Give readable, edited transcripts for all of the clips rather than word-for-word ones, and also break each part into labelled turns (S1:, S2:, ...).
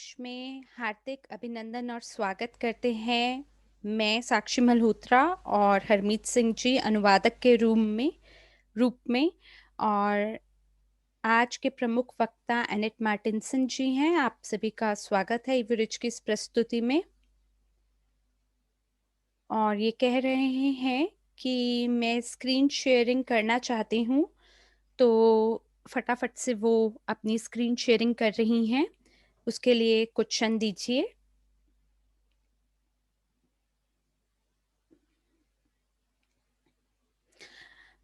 S1: में हार्दिक अभिनंदन और स्वागत करते हैं। मैं साक्षी मल्होत्रा और हरमीत सिंह जी अनुवादक के रूप में और आज के प्रमुख वक्ता एनेट मार्टिनसन जी हैं। आप सभी का स्वागत है इवरिच की इस प्रस्तुति में। और ये कह रहे हैं कि मैं स्क्रीन शेयरिंग करना चाहती हूँ, तो फटाफट से वो अपनी स्क्रीन शेयरिंग कर रही हैं। उसके लिए कुछ क्षण दीजिए।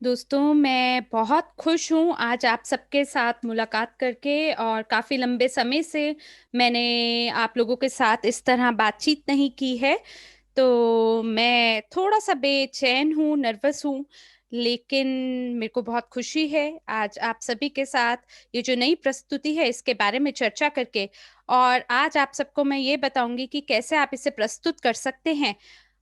S1: दोस्तों, मैं बहुत खुश हूँ आज आप सबके साथ मुलाकात करके। और काफ़ी लंबे समय से मैंने आप लोगों के साथ इस तरह बातचीत नहीं की है, तो मैं थोड़ा सा बेचैन हूँ, नर्वस हूँ। लेकिन मेरे को बहुत खुशी है आज आप सभी के साथ ये जो नई प्रस्तुति है इसके बारे में चर्चा करके। और आज आप सबको मैं ये बताऊंगी कि कैसे आप इसे प्रस्तुत कर सकते हैं।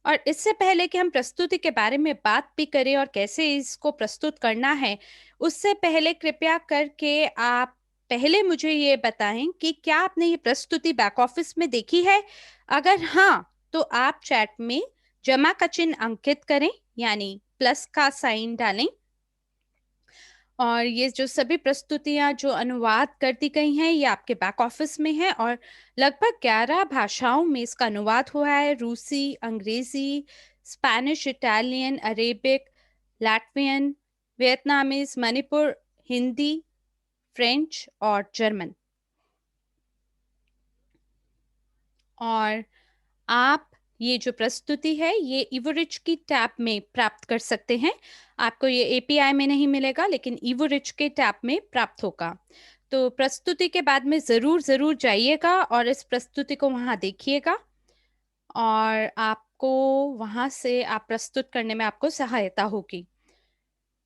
S1: और इससे पहले कि हम प्रस्तुति के बारे में बात भी करें और कैसे इसको प्रस्तुत करना है, उससे पहले कृपया करके आप पहले मुझे ये बताएं कि क्या आपने ये प्रस्तुति बैक ऑफिस में देखी है। अगर हाँ, तो आप चैट में जमा का चिन्ह अंकित करें, यानी प्लस का साइन डालें। और ये जो सभी प्रस्तुतियां जो अनुवाद कर दी गई हैं ये आपके बैक ऑफिस में है, और लगभग 11 भाषाओं में इसका अनुवाद हुआ है। रूसी, अंग्रेजी, Spanish, Italian, Arabic, Latvian, Vietnamese, Manipur, Hindi, French और जर्मन। और आप ये जो प्रस्तुति है ये इवोरिच की टैब में प्राप्त कर सकते हैं। आपको ये एपीआई में नहीं मिलेगा, लेकिन इवोरिच के टैब में प्राप्त होगा। तो प्रस्तुति के बाद में जरूर जरूर जाइएगा और इस प्रस्तुति को वहां देखिएगा, और आपको वहां से आप प्रस्तुत करने में आपको सहायता होगी।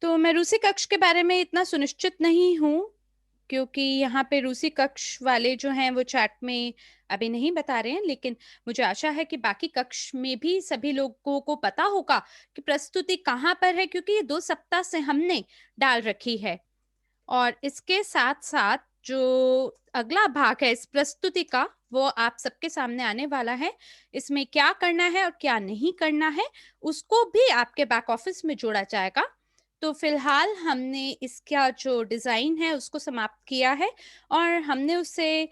S1: तो मैं रूसी कक्ष के बारे में इतना सुनिश्चित नहीं हूँ, क्योंकि यहाँ पे रूसी कक्ष वाले जो हैं वो चैट में अभी नहीं बता रहे हैं। लेकिन मुझे आशा है कि बाकी कक्ष में भी सभी लोगों को पता होगा कि प्रस्तुति कहाँ पर है, क्योंकि ये 2 सप्ताह से हमने डाल रखी है। और इसके साथ साथ जो अगला भाग है इस प्रस्तुति का, वो आप सबके सामने आने वाला है। इसमें क्या करना है और क्या नहीं करना है उसको भी आपके बैक ऑफिस में जोड़ा जाएगा। तो फिलहाल हमने इसका जो डिजाइन है उसको समाप्त किया है और हमने उसे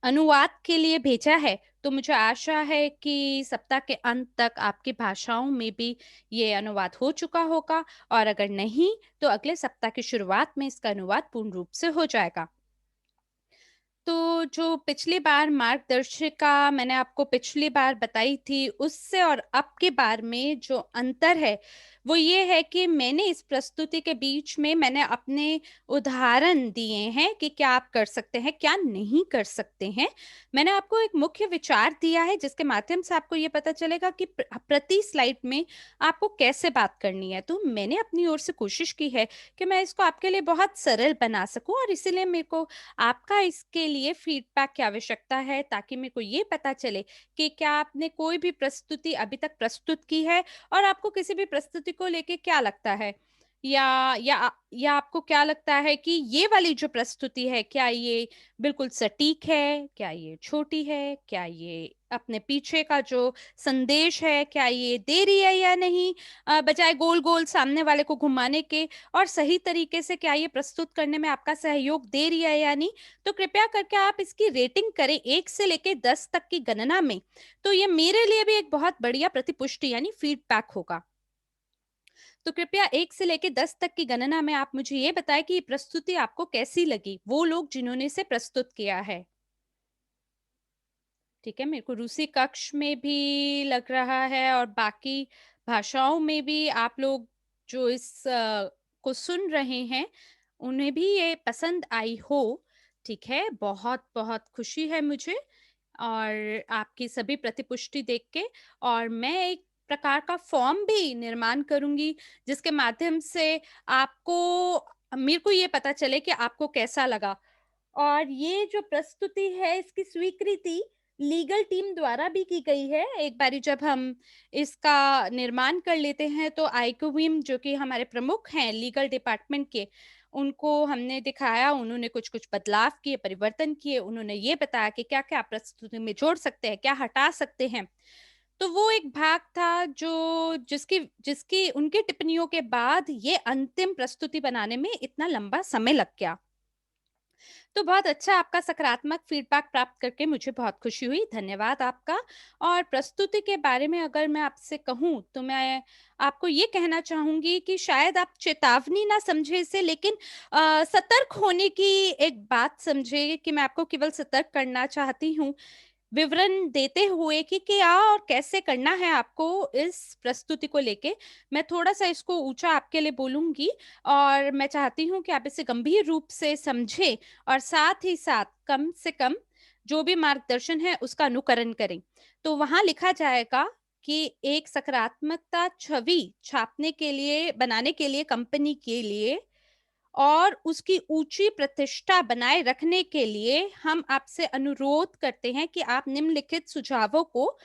S1: अनुवाद के लिए भेजा है। तो मुझे आशा है कि सप्ताह के अंत तक आपकी भाषाओं में भी ये अनुवाद हो चुका होगा, और अगर नहीं तो अगले सप्ताह की शुरुआत में इसका अनुवाद पूर्ण रूप से हो जाएगा। तो जो पिछली बार मार्गदर्शिका मैंने आपको पिछली बार बताई थी, उससे और अब के बार में जो अंतर है वो ये है कि मैंने इस प्रस्तुति के बीच में मैंने अपने उदाहरण दिए हैं कि क्या आप कर सकते हैं, क्या नहीं कर सकते हैं। मैंने आपको एक मुख्य विचार दिया है जिसके माध्यम से आपको ये पता चलेगा कि प्रति स्लाइड में आपको कैसे बात करनी है। तो मैंने अपनी ओर से कोशिश की है कि मैं इसको आपके लिए बहुत सरल बना सकूं, और इसीलिए मेरे को आपका इसके लिए फीडबैक की आवश्यकता है, ताकि मेरे को ये पता चले कि क्या आपने कोई भी प्रस्तुति अभी तक प्रस्तुत की है और आपको किसी भी प्रस्तुति को लेके क्या लगता है, या आपको क्या लगता है कि ये वाली जो प्रस्तुति है क्या ये बिल्कुल सटीक है, क्या ये छोटी है, क्या ये अपने पीछे का जो संदेश है क्या ये दे रही है या नहीं, बजाय गोल गोल सामने वाले को घुमाने के, और सही तरीके से क्या ये प्रस्तुत करने में आपका सहयोग दे रही है या नहीं। तो कृपया करके आप इसकी रेटिंग करें 1 से लेकर 10 तक की गणना में। तो ये मेरे लिए भी एक बहुत बढ़िया प्रतिपुष्टि यानी फीडबैक होगा। तो कृपया 1 से लेकर 10 तक की गणना में आप मुझे ये बताएं कि ये प्रस्तुति आपको कैसी लगी, वो लोग जिन्होंने इसे प्रस्तुत किया है। ठीक है, मेरे को रूसी कक्ष में भी लग रहा है और बाकी भाषाओं में भी आप लोग जो इस को सुन रहे हैं उन्हें भी ये पसंद आई हो। ठीक है, बहुत बहुत खुशी है मुझे और आपकी सभी प्रतिपुष्टि देख के। और मैं एक प्रकार का फॉर्म भी निर्माण करूंगी जिसके माध्यम से आपको मेरे को ये पता चले कि आपको कैसा लगा। और ये जो प्रस्तुति है इसकी स्वीकृति लीगल टीम द्वारा भी की गई है। एक बारी जब हम इसका निर्माण कर लेते हैं तो आइकोविम जो कि हमारे प्रमुख हैं लीगल डिपार्टमेंट के, उनको हमने दिखाया, उन्होंने कुछ-कुछ बदलाव किए, परिवर्तन किए, उन्होंने ये बताया कि क्या-क्या आप प्रस्तुति में जोड़ सकते हैं, क्या हटा सकते हैं। तो वो एक भाग था जो जिसकी जिसकी उनकी टिप्पणियों के बाद ये अंतिम प्रस्तुति बनाने में इतना लंबा समय लग गया। तो बहुत अच्छा, आपका सकारात्मक फीडबैक प्राप्त करके मुझे बहुत खुशी हुई, धन्यवाद आपका। और प्रस्तुति के बारे में अगर मैं आपसे कहूँ, तो मैं आपको ये कहना चाहूँगी कि शायद आप चेतावनी ना समझें इसे, लेकिन सतर्क होने की एक बात समझें कि मैं आपको केवल सतर्क करना चाहती हूँ, विवरण देते हुए कि क्या और कैसे करना है आपको इस प्रस्तुति को लेके। मैं थोड़ा-सा इसको ऊँचा आपके लिए बोलूँगी और मैं चाहती हूँ कि आप इसे गंभीर रूप से समझें और साथ ही साथ कम से कम जो भी मार्गदर्शन है उसका अनुकरण करें। तो वहाँ लिखा जाएगा कि एक सकारात्मकता छवि छापने के लिए बनाने के लिए कंपनी के लिए और उसकी ऊँची प्रतिष्ठा बनाए रखने के लिए हम आपसे अनुरोध करते हैं कि आप निम्नलिखित सुझावों को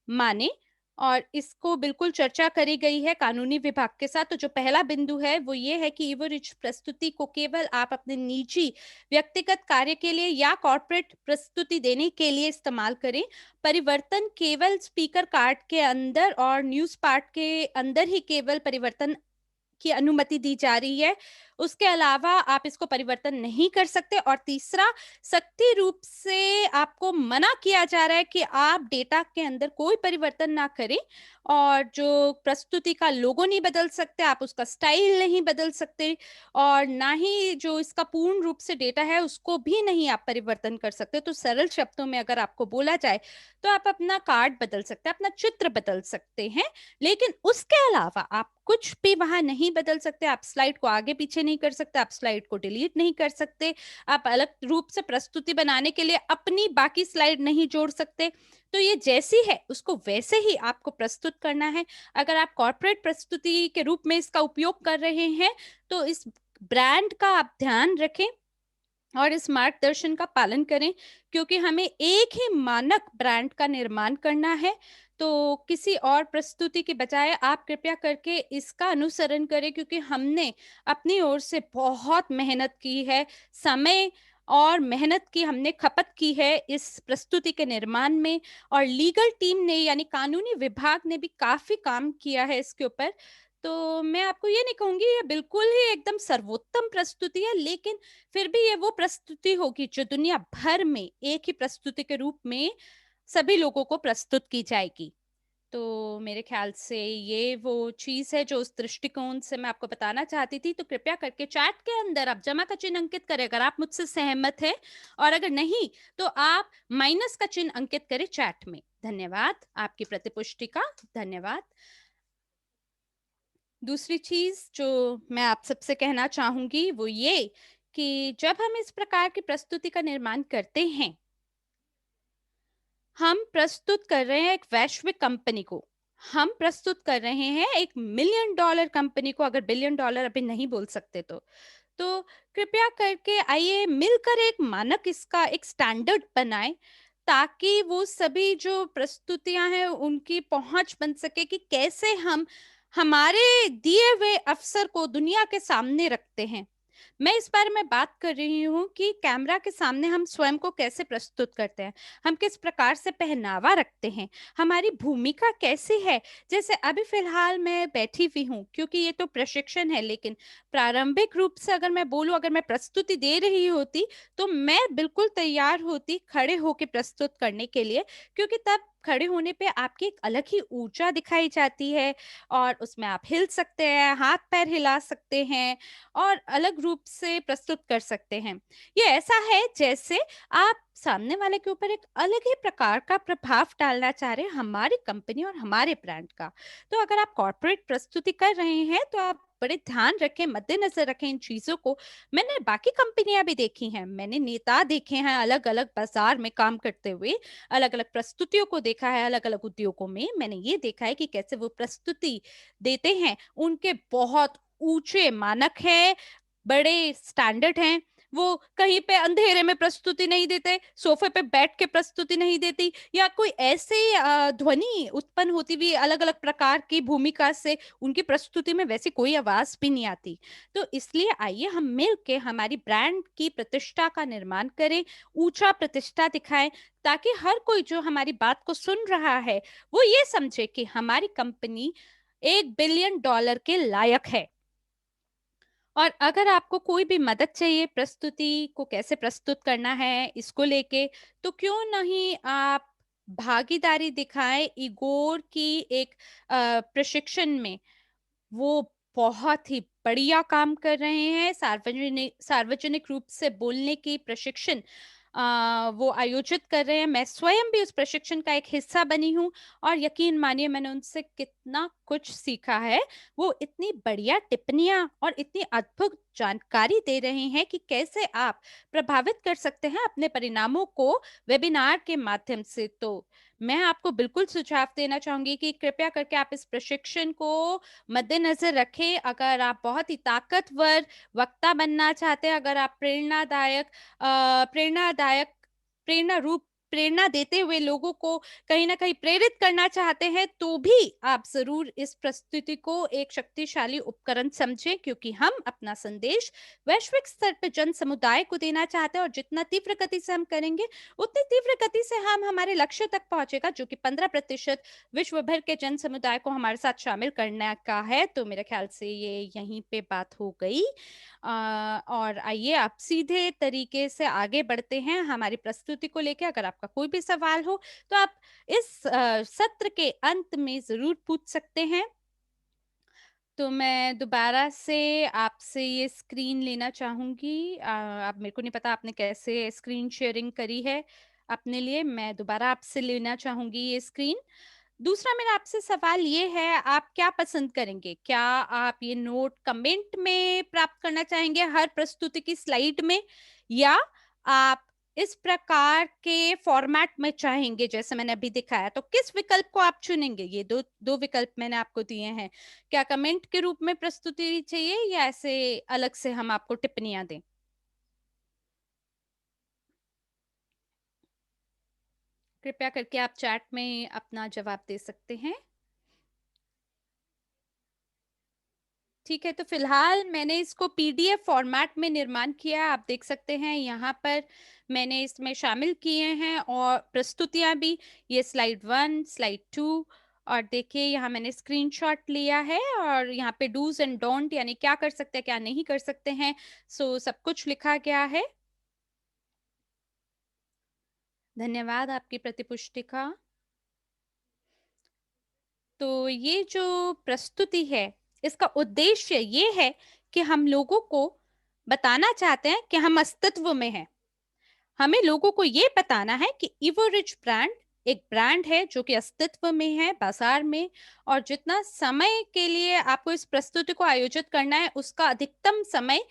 S1: मानें। और इसको बिल्कुल चर्चा करी गई है कानूनी विभाग के साथ। तो जो पहला बिंदु है वो ये है कि ईवोरिच प्रस्तुति को केवल आप अपने निजी व्यक्तिगत कार्य के लिए या कॉर्पोरेट प्रस्तुति देने के लिए इस्तेमाल करें। परिवर्तन केवल स्पीकर कार्ड के अंदर और न्यूज़ पार्ट के अंदर ही केवल परिवर्तन की अनुमति दी जा रही है। उसके अलावा आप इसको परिवर्तन नहीं कर सकते। और तीसरा, सख्ती रूप से आपको मना किया जा रहा है कि आप डेटा के अंदर कोई परिवर्तन ना करें और जो प्रस्तुति का लोगो नहीं बदल सकते, आप उसका स्टाइल नहीं बदल सकते और ना ही जो इसका पूर्ण रूप से डेटा है उसको भी नहीं आप परिवर्तन कर सकते। तो सरल शब्दों में अगर आपको बोला जाए, तो आप अपना कार्ड बदल सकते हैं, अपना चित्र बदल सकते हैं, लेकिन उसके अलावा आप कुछ भी वहाँ नहीं बदल सकते। आप स्लाइड को आगे-पीछे नहीं कर सकते, आप स्लाइड को डिलीट नहीं कर सकते, आप अलग रूप से प्रस्तुति बनाने के लिए अपनी बाकी स्लाइड नहीं जोड़ सकते। तो ये जैसी है, उसको वैसे ही आपको प्रस्तुत करना है। अगर आप कॉर्पोरेट प्रस्तुति के रूप में इसका उपयोग कर रहे हैं, तो इस ब्रांड का आप ध्यान रखें और इस मार्गदर्शन का पालन करें, क्योंकि हमें एक ही मानक ब्रांड का निर्माण करना है। तो किसी और प्रस्तुति के बजाय आप कृपया करके इसका अनुसरण करें, क्योंकि हमने अपनी ओर से बहुत मेहनत की है, समय और मेहनत की हमने खपत की है इस प्रस्तुति के निर्माण में। और लीगल टीम ने यानी कानूनी विभाग ने भी काफी काम किया है इसके ऊपर। तो मैं आपको ये नहीं कहूंगी ये बिल्कुल ही एकदम सर्वोत्तम प्रस्तुति है, लेकिन फिर भी ये वो प्रस्तुति होगी जो दुनिया भर में एक ही प्रस्तुति के रूप में सभी लोगों को प्रस्तुत की जाएगी। तो मेरे ख्याल से ये वो चीज़ है जो उस दृष्टिकोण से मैं आपको बताना चाहती थी। तो कृपया करके चैट के अंदर आप जमा का चिन्ह अंकित करें अगर आप मुझसे सहमत हैं, और अगर नहीं तो आप माइनस का चिन्ह अंकित करें चैट में। धन्यवाद आपकी प्रतिपुष्टि का, धन्यवाद। दूसरी चीज़ जो मैं आप सबसे कहना चाहूँगी वो ये कि जब हम इस प्रकार की प्रस्तुति का निर्माण करते हैं, हम प्रस्तुत कर रहे हैं एक वैश्विक कंपनी को। हम प्रस्तुत कर रहे हैं एक मिलियन डॉलर कंपनी को, अगर बिलियन डॉलर अभी नहीं बोल सकते तो। तो कृपया करके आइए मिलकर एक मानक, इसका एक स्टैंडर्ड बनाएं, ताकि वो सभी जो प्रस्तुतियां हैं उनकी पहुंच बन सके कि कैसे हम हमारे दिए हुए अवसर को दुनिया के सामने रखते हैं। मैं इस बारे में बात कर रही हूँ कि कैमरा के सामने हम स्वयं को कैसे प्रस्तुत करते हैं, हम किस प्रकार से पहनावा रखते हैं, हमारी भूमिका कैसी है। जैसे अभी फिलहाल मैं बैठी हुई हूँ, क्योंकि ये तो प्रशिक्षण है, लेकिन प्रारंभिक रूप से अगर मैं बोलूँ, अगर मैं प्रस्तुति दे रही होती, तो मैं बिल्कुल तैयार होती खड़े होके प्रस्तुत करने के लिए, क्योंकि तब खड़े होने पे आपकी एक अलग ही ऊर्जा दिखाई जाती है और उसमें आप हिल सकते हैं, हाथ पैर हिला सकते हैं और अलग रूप से प्रस्तुत कर सकते हैं। ये ऐसा है जैसे आप सामने वाले के ऊपर एक अलग ही प्रकार का प्रभाव डालना चाह रहे हैं, हमारी कंपनी और हमारे ब्रांड का। तो अगर आप कॉर्पोरेट प्रस्तुति कर रहे हैं, तो आप बड़े ध्यान रखें, मद्देनजर रखें इन चीजों को। मैंने बाकी कंपनियां भी देखी हैं, मैंने नेता देखे हैं अलग अलग बाजार में काम करते हुए, अलग अलग प्रस्तुतियों को देखा है अलग अलग उद्योगों में। मैंने ये देखा है कि कैसे वो प्रस्तुति देते हैं, उनके बहुत ऊंचे मानक है, बड़े स्टैंडर्ड हैं। वो कहीं पे अंधेरे में प्रस्तुति नहीं देते, सोफे पे बैठ के प्रस्तुति नहीं देती, या कोई ऐसे ध्वनि उत्पन्न होती हुई अलग अलग प्रकार की भूमिका से उनकी प्रस्तुति में वैसी कोई आवाज भी नहीं आती। तो इसलिए आइए हम मिल के हमारी ब्रांड की प्रतिष्ठा का निर्माण करें, ऊंचा प्रतिष्ठा दिखाएं, ताकि हर कोई जो हमारी बात को सुन रहा है वो ये समझे कि हमारी कंपनी $1 बिलियन के लायक है। और अगर आपको कोई भी मदद चाहिए प्रस्तुति को कैसे प्रस्तुत करना है इसको लेके, तो क्यों नहीं आप भागीदारी दिखाएं इगोर की एक प्रशिक्षण में। वो बहुत ही बढ़िया काम कर रहे हैं, सार्वजनिक सार्वजनिक रूप से बोलने की प्रशिक्षण वो आयोजित कर रहे हैं। मैं स्वयं भी उस प्रशिक्षण का एक हिस्सा बनी हूँ, और यकीन मानिए मैंने उनसे कितना कुछ सीखा है। वो इतनी बढ़िया टिप्पणियां और इतनी अद्भुत जानकारी दे रहे हैं कि कैसे आप प्रभावित कर सकते हैं अपने परिणामों को वेबिनार के माध्यम से। तो मैं आपको बिल्कुल सुझाव देना चाहूंगी कि कृपया करके आप इस प्रशिक्षण को मद्देनजर रखें। अगर आप बहुत ही ताकतवर वक्ता बनना चाहते हैं, अगर आप प्रेरणादायक प्रेरणा रूप प्रेरणा देते हुए लोगों को कहीं ना कहीं प्रेरित करना चाहते हैं, तो भी आप जरूर इस प्रस्तुति को एक शक्तिशाली उपकरण समझें, क्योंकि हम अपना संदेश वैश्विक स्तर पर जन समुदाय को देना चाहते हैं। और जितना तीव्र गति से हम करेंगे, उतनी तीव्र गति से हम हमारे लक्ष्य तक पहुंचेगा, जो कि 15% विश्व भर के जन समुदाय को हमारे साथ शामिल करने का है। तो मेरे ख्याल से ये यहीं पे बात हो गई। और आइए आप सीधे तरीके से आगे बढ़ते हैं हमारी प्रस्तुति को लेके। अगर आपका कोई भी सवाल हो तो आप इस सत्र के अंत में जरूर पूछ सकते हैं। तो मैं दोबारा से आपसे ये स्क्रीन लेना चाहूंगी। अब मेरे को नहीं पता आपने कैसे स्क्रीन शेयरिंग करी है अपने लिए। मैं दोबारा आपसे लेना चाहूंगी ये स्क्रीन। दूसरा मेरा आपसे सवाल ये है, आप क्या पसंद करेंगे? क्या आप ये नोट कमेंट में प्राप्त करना चाहेंगे हर प्रस्तुति की स्लाइड में, या आप इस प्रकार के फॉर्मेट में चाहेंगे जैसे मैंने अभी दिखाया? तो किस विकल्प को आप चुनेंगे? ये दो दो विकल्प मैंने आपको दिए हैं। क्या कमेंट के रूप में प्रस्तुति चाहिए, या ऐसे अलग से हम आपको टिप्पणियां दें? कृपया करके आप चैट में अपना जवाब दे सकते हैं। ठीक है, तो फिलहाल मैंने इसको पीडीएफ फॉर्मेट में निर्माण किया है। आप देख सकते हैं यहाँ पर मैंने इसमें शामिल किए हैं और प्रस्तुतियां भी। ये स्लाइड 1, स्लाइड 2, और देखिए यहाँ मैंने स्क्रीनशॉट लिया है, और यहाँ पे डूज एंड डोंट यानी क्या कर सकते हैं क्या नहीं कर सकते हैं, सो सब कुछ लिखा गया है। धन्यवाद आपकी प्रतिपुष्टि का। तो ये जो प्रस्तुति है, इसका उद्देश्य ये है कि हम लोगों को बताना चाहते हैं कि हम अस्तित्व में हैं। हमें लोगों को ये बताना है कि इवोरिच ब्रांड एक ब्रांड है जो कि अस्तित्व में है बाजार में। और जितना समय के लिए आपको इस प्रस्तुति को आयोजित करना है, उसका अधिकतम समय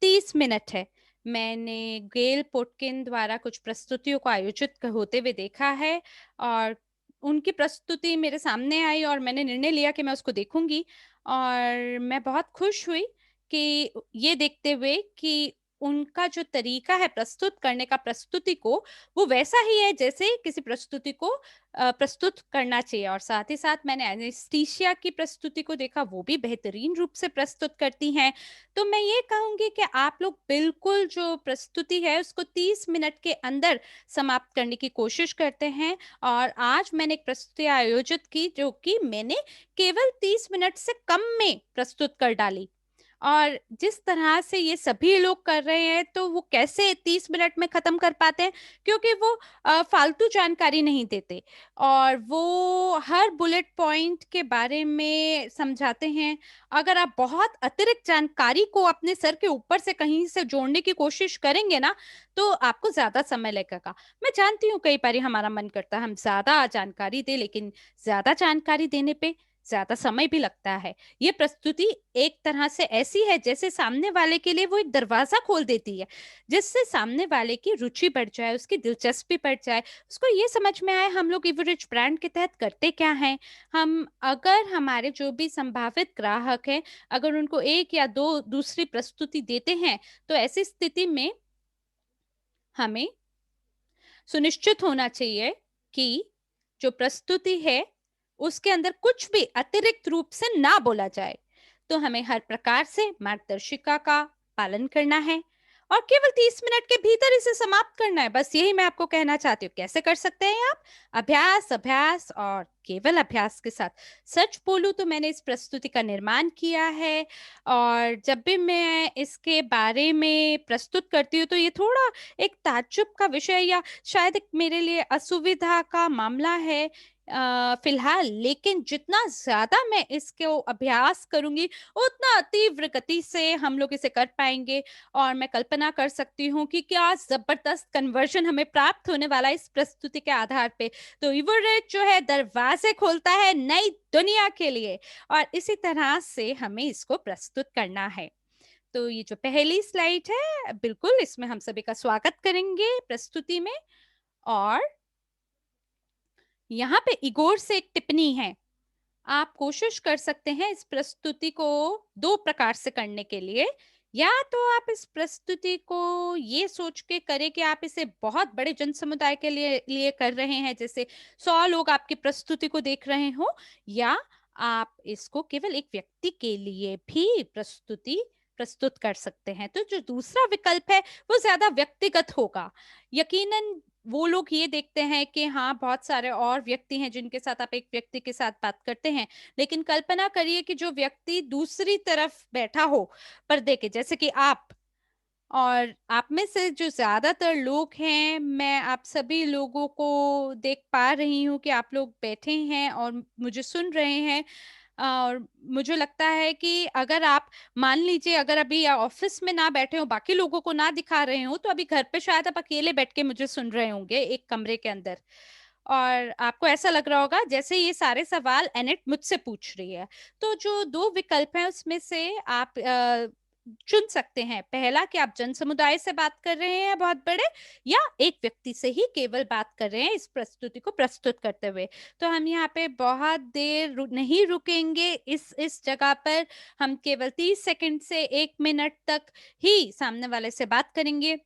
S1: 30 मिनट है। मैंने गेल पोटकिन द्वारा कुछ प्रस्तुतियों को आयोजित होते हुए देखा है, और उनकी प्रस्तुति मेरे सामने आई और मैंने निर्णय लिया कि मैं उसको देखूंगी। और मैं बहुत खुश हुई कि ये देखते हुए कि उनका जो तरीका है प्रस्तुत करने का प्रस्तुति को, वो वैसा ही है जैसे किसी प्रस्तुति को प्रस्तुत करना चाहिए। और साथ ही साथ मैंने एनेस्थीसिया की प्रस्तुति को देखा, वो भी बेहतरीन रूप से प्रस्तुत करती हैं। तो मैं ये कहूंगी कि आप लोग बिल्कुल जो प्रस्तुति है उसको 30 मिनट के अंदर समाप्त करने की कोशिश करते हैं। और आज मैंने एक प्रस्तुति आयोजित की जो कि मैंने केवल 30 मिनट से कम में प्रस्तुत कर डाली। और जिस तरह से ये सभी लोग कर रहे हैं, तो वो कैसे 30 मिनट में खत्म कर पाते हैं? क्योंकि वो फालतू जानकारी नहीं देते, और वो हर बुलेट पॉइंट के बारे में समझाते हैं। अगर आप बहुत अतिरिक्त जानकारी को अपने सर के ऊपर से कहीं से जोड़ने की कोशिश करेंगे ना, तो आपको ज्यादा समय लगेगा। मैं जानती हूँ कई बार हमारा मन करता है हम ज्यादा जानकारी दे, लेकिन ज्यादा जानकारी देने पे ज्यादा समय भी लगता है। ये प्रस्तुति एक तरह से ऐसी है जैसे सामने वाले के लिए वो एक दरवाजा खोल देती है, जिससे सामने वाले की रुचि बढ़ जाए, उसकी दिलचस्पी बढ़ जाए, उसको ये समझ में आए हम लोग इवरिच ब्रांड के तहत करते क्या हैं। हम अगर हमारे जो भी संभावित ग्राहक हैं, अगर उनको एक या दो दूसरी प्रस्तुति देते हैं, तो ऐसी स्थिति में हमें सुनिश्चित होना चाहिए कि जो प्रस्तुति है उसके अंदर कुछ भी अतिरिक्त रूप से ना बोला जाए। तो हमें हर प्रकार से मार्गदर्शिका का पालन करना है और केवल 30 मिनट के भीतर इसे समाप्त करना है। बस यही मैं आपको कहना चाहती हूँ। कैसे कर सकते हैं आप? अभ्यास, अभ्यास और केवल अभ्यास के साथ। सच बोलूं तो मैंने इस प्रस्तुति का निर्माण किया है और जब भी मैं इसके बारे में प्रस्तुत करती हूँ तो ये थोड़ा एक ताज्जुब का विषय या शायद एक मेरे लिए असुविधा का मामला है फिलहाल। लेकिन जितना ज्यादा मैं इसको अभ्यास करूंगी उतना तीव्र गति से हम लोग इसे कर पाएंगे और मैं कल्पना कर सकती हूँ कि क्या जबरदस्त कन्वर्जन हमें प्राप्त होने वाला है इस प्रस्तुति के आधार पे। तो इवोरेट जो है दरवाजे खोलता है नई दुनिया के लिए और इसी तरह से हमें इसको प्रस्तुत करना है। तो ये जो पहली स्लाइड है बिल्कुल इसमें हम सभी का स्वागत करेंगे प्रस्तुति में। और यहाँ पे इगोर से एक टिप्पणी है। आप कोशिश कर सकते हैं इस प्रस्तुति को दो प्रकार से करने के लिए। या तो आप इस प्रस्तुति को ये सोच के करें कि आप इसे बहुत बड़े जन समुदाय के लिए कर रहे हैं, जैसे 100 लोग आपकी प्रस्तुति को देख रहे हो। या आप इसको केवल एक व्यक्ति के लिए भी प्रस्तुति प्रस्तुत कर सकते हैं। तो जो दूसरा विकल्प है वो ज्यादा व्यक्तिगत होगा। यकीनन वो लोग ये देखते हैं कि हाँ बहुत सारे और व्यक्ति हैं जिनके साथ आप एक व्यक्ति के साथ बात करते हैं। लेकिन कल्पना करिए कि जो व्यक्ति दूसरी तरफ बैठा हो पर्दे के, जैसे कि आप, और आप में से जो ज्यादातर लोग हैं, मैं आप सभी लोगों को देख पा रही हूँ कि आप लोग बैठे हैं और मुझे सुन रहे हैं। और मुझे लगता है कि अगर आप मान लीजिए अगर अभी या ऑफिस में ना बैठे हो, बाकी लोगों को ना दिखा रहे हो, तो अभी घर पे शायद आप अकेले बैठ के मुझे सुन रहे होंगे एक कमरे के अंदर। और आपको ऐसा लग रहा होगा जैसे ये सारे सवाल एनेट मुझसे पूछ रही है। तो जो दो विकल्प हैं उसमें से आप चुन सकते हैं। पहला कि आप जन समुदाय से बात कर रहे हैं बहुत बड़े, या एक व्यक्ति से ही केवल बात कर रहे हैं इस प्रस्तुति को प्रस्तुत करते हुए। तो हम यहाँ पे बहुत देर नहीं रुकेंगे इस जगह पर। हम केवल 30 सेकंड से 1 मिनट तक ही सामने वाले से बात करेंगे।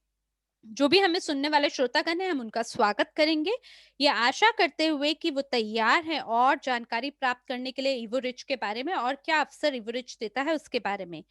S1: जो भी हमें सुनने वाले श्रोतागण हैं हम उनका स्वागत करेंगे, ये आशा करते हुए कि वो तैयार हैं और जानकारी प्राप्त करने के लिए इवोरिच के बारे में और क्या अवसर इवोरिच देता है उसके बारे में।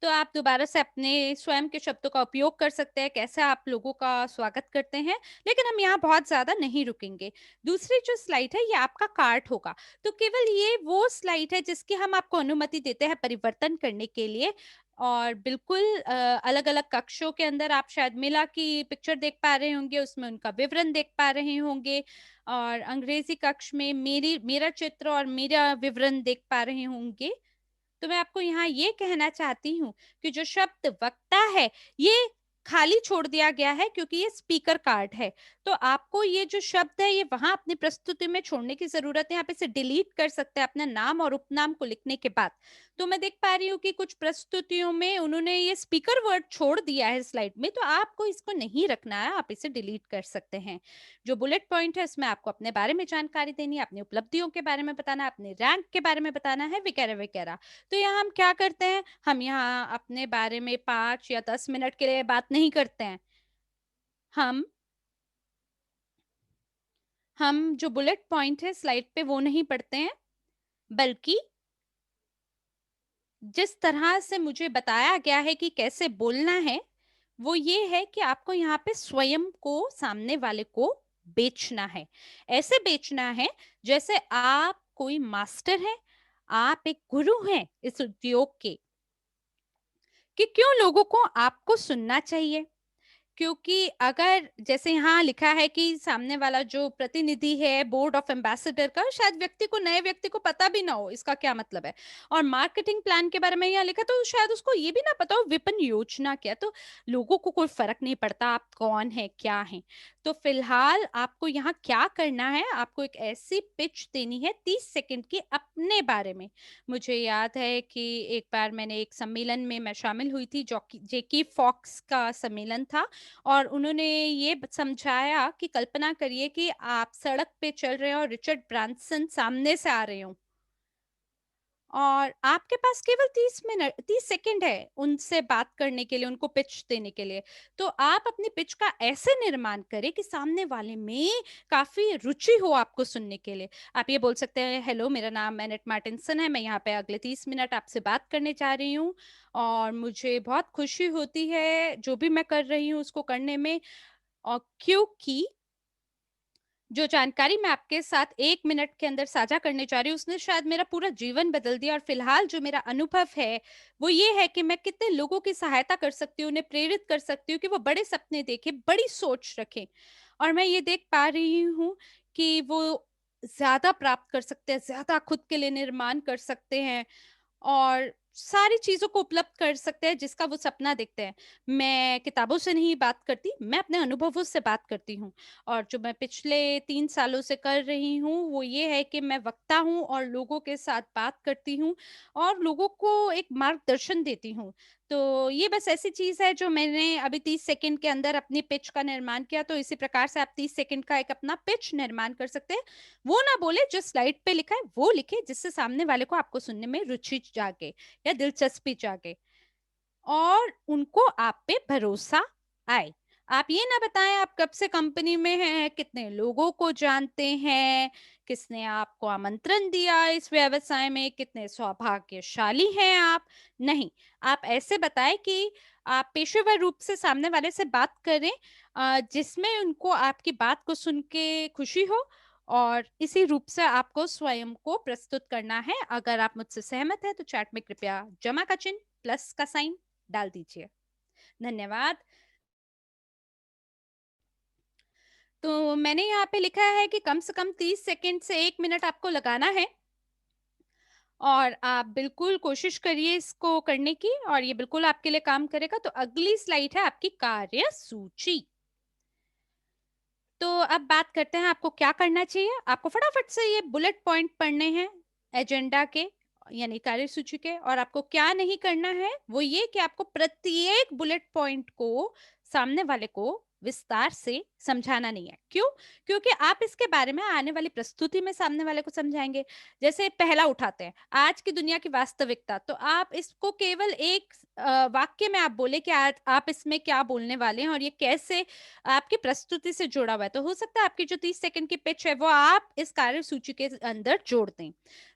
S1: तो आप दोबारा से अपने स्वयं के शब्दों का उपयोग कर सकते हैं कैसे आप लोगों का स्वागत करते हैं। लेकिन हम यहाँ बहुत ज्यादा नहीं रुकेंगे। दूसरी जो स्लाइड है ये आपका कार्ड होगा। तो केवल ये वो स्लाइड है जिसकी हम आपको अनुमति देते हैं परिवर्तन करने के लिए। और बिल्कुल अलग अलग कक्षों के अंदर आप शायद मिला की पिक्चर देख पा रहे होंगे, उसमें उनका विवरण देख पा रहे होंगे। और अंग्रेजी कक्ष में मेरा चित्र और मेरा विवरण देख पा रहे होंगे। तो मैं आपको यहाँ ये कहना चाहती हूँ कि जो शब्द वक्ता है ये खाली छोड़ दिया गया है क्योंकि ये स्पीकर कार्ड है। तो आपको ये जो शब्द है ये वहां अपनी प्रस्तुति में छोड़ने की जरूरत है। आप इसे डिलीट कर सकते हैं अपना नाम और उपनाम को लिखने के बाद। तो मैं देख पा रही हूँ कि कुछ प्रस्तुतियों में उन्होंने ये स्पीकर वर्ड छोड़ दिया है स्लाइड में, तो आपको इसको नहीं रखना है, आप इसे डिलीट कर सकते हैं। जो बुलेट पॉइंट है इसमें आपको अपने बारे में जानकारी देनी है, अपनी उपलब्धियों के बारे में बताना है, अपने रैंक के बारे में बताना है, वगैरह वगैरह। तो यहाँ हम क्या करते हैं, हम यहाँ अपने बारे में 5 या 10 मिनट के लिए बात नहीं करते हैं। हम हम जो बुलेट पॉइंट है स्लाइड पे वो नहीं पढ़ते हैं, बल्कि जिस तरह से मुझे बताया गया है कि कैसे बोलना है वो ये है कि आपको यहाँ पे स्वयं को सामने वाले को बेचना है। ऐसे बेचना है जैसे आप कोई मास्टर हैं, आप एक गुरु हैं इस उद्योग के, कि क्यों लोगों को आपको सुनना चाहिए। क्योंकि अगर जैसे यहाँ लिखा है कि सामने वाला जो प्रतिनिधि है बोर्ड ऑफ एम्बेसडर का, शायद व्यक्ति को, नए व्यक्ति को पता भी ना हो इसका क्या मतलब है। और मार्केटिंग प्लान के बारे में यहाँ लिखा तो शायद उसको ये भी ना पता हो विपणन योजना क्या। तो लोगों को कोई फर्क नहीं पड़ता आप कौन है क्या है। तो फिलहाल आपको यहाँ क्या करना है, आपको एक ऐसी पिच देनी है 30 सेकंड की अपने बारे में। मुझे याद है कि एक बार मैंने एक सम्मेलन में मैं शामिल हुई थी जो कि जेकी फॉक्स का सम्मेलन था। और उन्होंने ये समझाया कि कल्पना करिए कि आप सड़क पे चल रहे हैं और रिचर्ड ब्रांसन सामने से आ रहे हो। और आपके पास केवल 30 सेकंड है उनसे बात करने के लिए, उनको पिच देने के लिए। तो आप अपनी पिच का ऐसे निर्माण करें कि सामने वाले में काफ़ी रुचि हो आपको सुनने के लिए। आप ये बोल सकते हैं, हेलो मेरा नाम एनेट मार्टिनसन है, मैं यहाँ पे अगले 30 मिनट आपसे बात करने जा रही हूँ और मुझे बहुत खुशी होती है जो भी मैं कर रही हूँ उसको करने में, और क्योंकि जो जानकारी मैं आपके साथ 1 मिनट के अंदर साझा करने जा रही हूँ, उसने शायद मेरा पूरा जीवन बदल दिया, और फिलहाल जो मेरा अनुभव है, वो ये है कि मैं कितने लोगों की सहायता कर सकती हूँ, उन्हें प्रेरित कर सकती हूँ कि वो बड़े सपने देखें, बड़ी सोच रखें। और मैं ये देख पा रही हूँ कि वो ज़्यादा प्राप्त कर सकते हैं, ज़्यादा खुद के लिए निर्माण कर सकते हैं और सारी चीज़ों को उपलब्ध कर सकते हैं जिसका वो सपना देखते हैं। मैं किताबों से नहीं बात करती, मैं अपने अनुभवों से बात करती हूँ। और जो मैं पिछले 3 सालों से कर रही हूँ, वो ये है कि मैं वक्ता हूँ और लोगों के साथ बात करती हूँ और लोगों को एक मार्गदर्शन देती हूँ। तो ये बस ऐसी चीज़ है जो मैंने अभी 30 सेकंड के अंदर अपनी पिच का निर्माण किया, तो इसी प्रकार से आप 30 सेकंड का एक अपना पिच निर्माण कर सकते हैं। वो ना बोले जो स्लाइड पे लिखा है वो लिखे, जिससे सामने वाले को आपको सुनने में रुचि जागे या दिलचस्पी जागे और उनको आप पे भरोसा आए। आप ये ना बताएं आप कब से कंपनी में हैं, कितने लोगों को जानते हैं, किसने आपको आमंत्रण दिया इस व्यवसाय में, कितने सौभाग्यशाली हैं आप। नहीं, आप ऐसे बताएं कि आप पेशेवर रूप से सामने वाले से बात करें, जिसमें उनको आपकी बात को सुन के खुशी हो, और इसी रूप से आपको स्वयं को प्रस्तुत करना है। अगर आप मुझसे सहमत हैं तो चैट में कृपया जमा का चिन्ह प्लस का साइन डाल दीजिए। धन्यवाद। तो मैंने यहाँ पे लिखा है कि कम से कम 30 सेकंड से 1 मिनट आपको लगाना है और आप बिल्कुल कोशिश करिए इसको करने की, और ये बिल्कुल आपके लिए काम करेगा। तो अगली स्लाइड है आपकी कार्य सूची। तो अब बात करते हैं आपको क्या करना चाहिए। आपको फटाफट से ये बुलेट पॉइंट पढ़ने हैं एजेंडा के, यानी कार्यसूची के। और आपको क्या नहीं करना है वो ये कि आपको प्रत्येक बुलेट पॉइंट को सामने वाले को विस्तार से समझाना नहीं है। क्यों? क्योंकि आप इसके बारे में आने वाली प्रस्तुति में सामने वाले को समझाएंगे। जैसे पहला उठाते हैं आज की दुनिया की वास्तविकता, तो आप इसको केवल एक वाक्य में आप बोले कि आज आप इसमें क्या बोलने वाले हैं और ये कैसे आपकी प्रस्तुति से जुड़ा हुआ है। तो हो सकता है आपकी जो 30 सेकंड की पिच है वो आप इस कार्यसूची के अंदर जोड़ दें।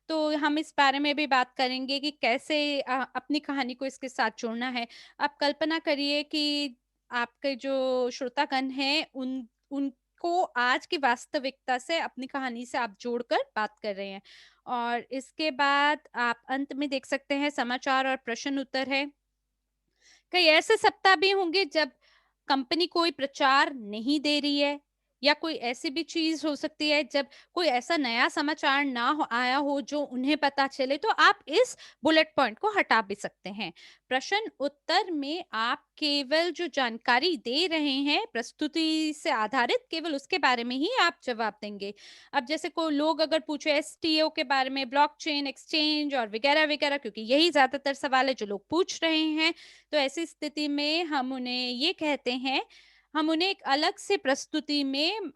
S1: तो हम इस बारे में भी बात करेंगे कि कैसे अपनी कहानी को इसके साथ जोड़ना है। आप कल्पना करिए कि आपके जो श्रोतागण हैं उनको आज की वास्तविकता से अपनी कहानी से आप जोड़कर बात कर रहे हैं। और इसके बाद आप अंत में देख सकते हैं समाचार और प्रश्न उत्तर है। कई ऐसे सप्ताह भी होंगे जब कंपनी कोई प्रचार नहीं दे रही है, या कोई ऐसी भी चीज हो सकती है जब कोई ऐसा नया समाचार ना हो आया हो जो उन्हें पता चले, तो आप इस बुलेट पॉइंट को हटा भी सकते हैं। प्रश्न उत्तर में आप केवल जो जानकारी दे रहे हैं प्रस्तुति से आधारित, केवल उसके बारे में ही आप जवाब देंगे। अब जैसे कोई लोग अगर पूछे एसटीओ के बारे में, ब्लॉकचेन एक्सचेंज और वगैरह वगैरह, क्योंकि यही ज्यादातर सवाल है जो लोग पूछ रहे हैं, तो ऐसी स्थिति में हम उन्हें ये कहते हैं, हम उन्हें एक अलग से प्रस्तुति में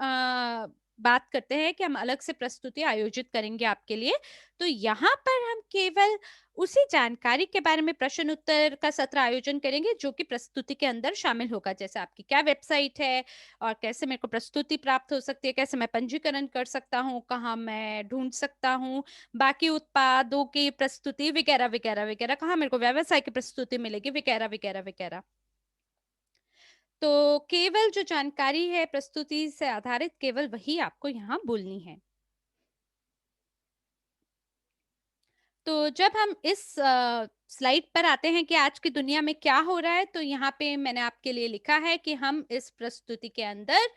S1: बात करते हैं कि हम अलग से प्रस्तुति आयोजित करेंगे आपके लिए। तो यहाँ पर हम केवल उसी जानकारी के बारे में प्रश्न उत्तर का सत्र आयोजन करेंगे जो कि प्रस्तुति के अंदर शामिल होगा। जैसे आपकी क्या वेबसाइट है और कैसे मेरे को प्रस्तुति प्राप्त हो सकती है, कैसे मैं पंजीकरण कर सकता हूँ, कहाँ मैं ढूंढ सकता हूँ बाकी उत्पादों की प्रस्तुति वगैरह वगैरह वगैरह, कहाँ मेरे को व्यवसाय की प्रस्तुति मिलेगी वगैरह वगैरह वगैरह। तो केवल जो जानकारी है प्रस्तुति से आधारित, केवल वही आपको यहाँ बोलनी है। तो जब हम इस स्लाइड पर आते हैं कि आज की दुनिया में क्या हो रहा है, तो यहाँ पे मैंने आपके लिए लिखा है कि हम इस प्रस्तुति के अंदर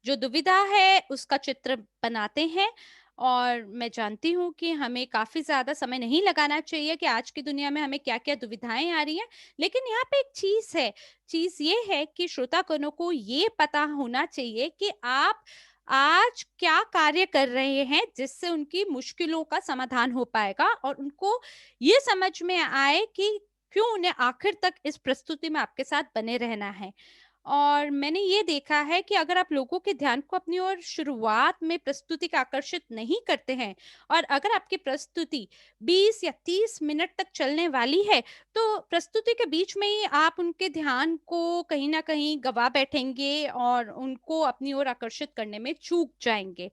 S1: जो दुविधा है उसका चित्र बनाते हैं। और मैं जानती हूँ कि हमें काफी ज्यादा समय नहीं लगाना चाहिए कि आज की दुनिया में हमें क्या क्या दुविधाएं आ रही हैं, लेकिन यहाँ पे एक चीज है। चीज ये है कि श्रोतागणों को ये पता होना चाहिए कि आप आज क्या कार्य कर रहे हैं जिससे उनकी मुश्किलों का समाधान हो पाएगा, और उनको ये समझ में आए कि क्यों उन्हें आखिर तक इस प्रस्तुति में आपके साथ बने रहना है। और मैंने ये देखा है कि अगर आप लोगों के ध्यान को अपनी ओर शुरुआत में प्रस्तुति का आकर्षित नहीं करते हैं और अगर आपकी प्रस्तुति 20 या 30 मिनट तक चलने वाली है, तो प्रस्तुति के बीच में ही आप उनके ध्यान को कहीं न कहीं गँवा बैठेंगे और उनको अपनी ओर आकर्षित करने में चूक जाएँगे।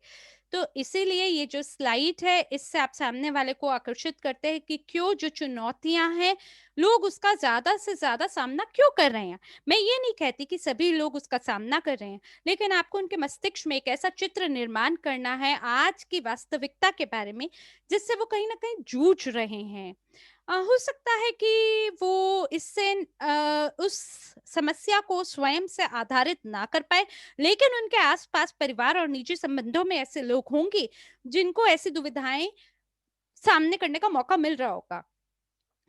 S1: तो इसीलिए ये जो स्लाइड है, इससे आप सामने वाले को आकर्षित करते हैं कि क्यों जो चुनौतियाँ हैं, लोग उसका ज़्यादा से ज़्यादा सामना क्यों कर रहे हैं। मैं ये नहीं कहती कि सभी लोग उसका सामना कर रहे हैं, लेकिन आपको उनके मस्तिष्क में एक ऐसा चित्र निर्माण करना है आज की वास्तविकता के बारे में, जिससे वो कहीं न कहीं जूझ रहे हैं। हो सकता है कि वो इससे उस समस्या को स्वयं से आधारित ना कर पाए, लेकिन उनके आस-पास परिवार और निजी संबंधों में ऐसे लोग होंगे, जिनको ऐसी दुविधाएँ सामने करने का मौका मिल रहा होगा।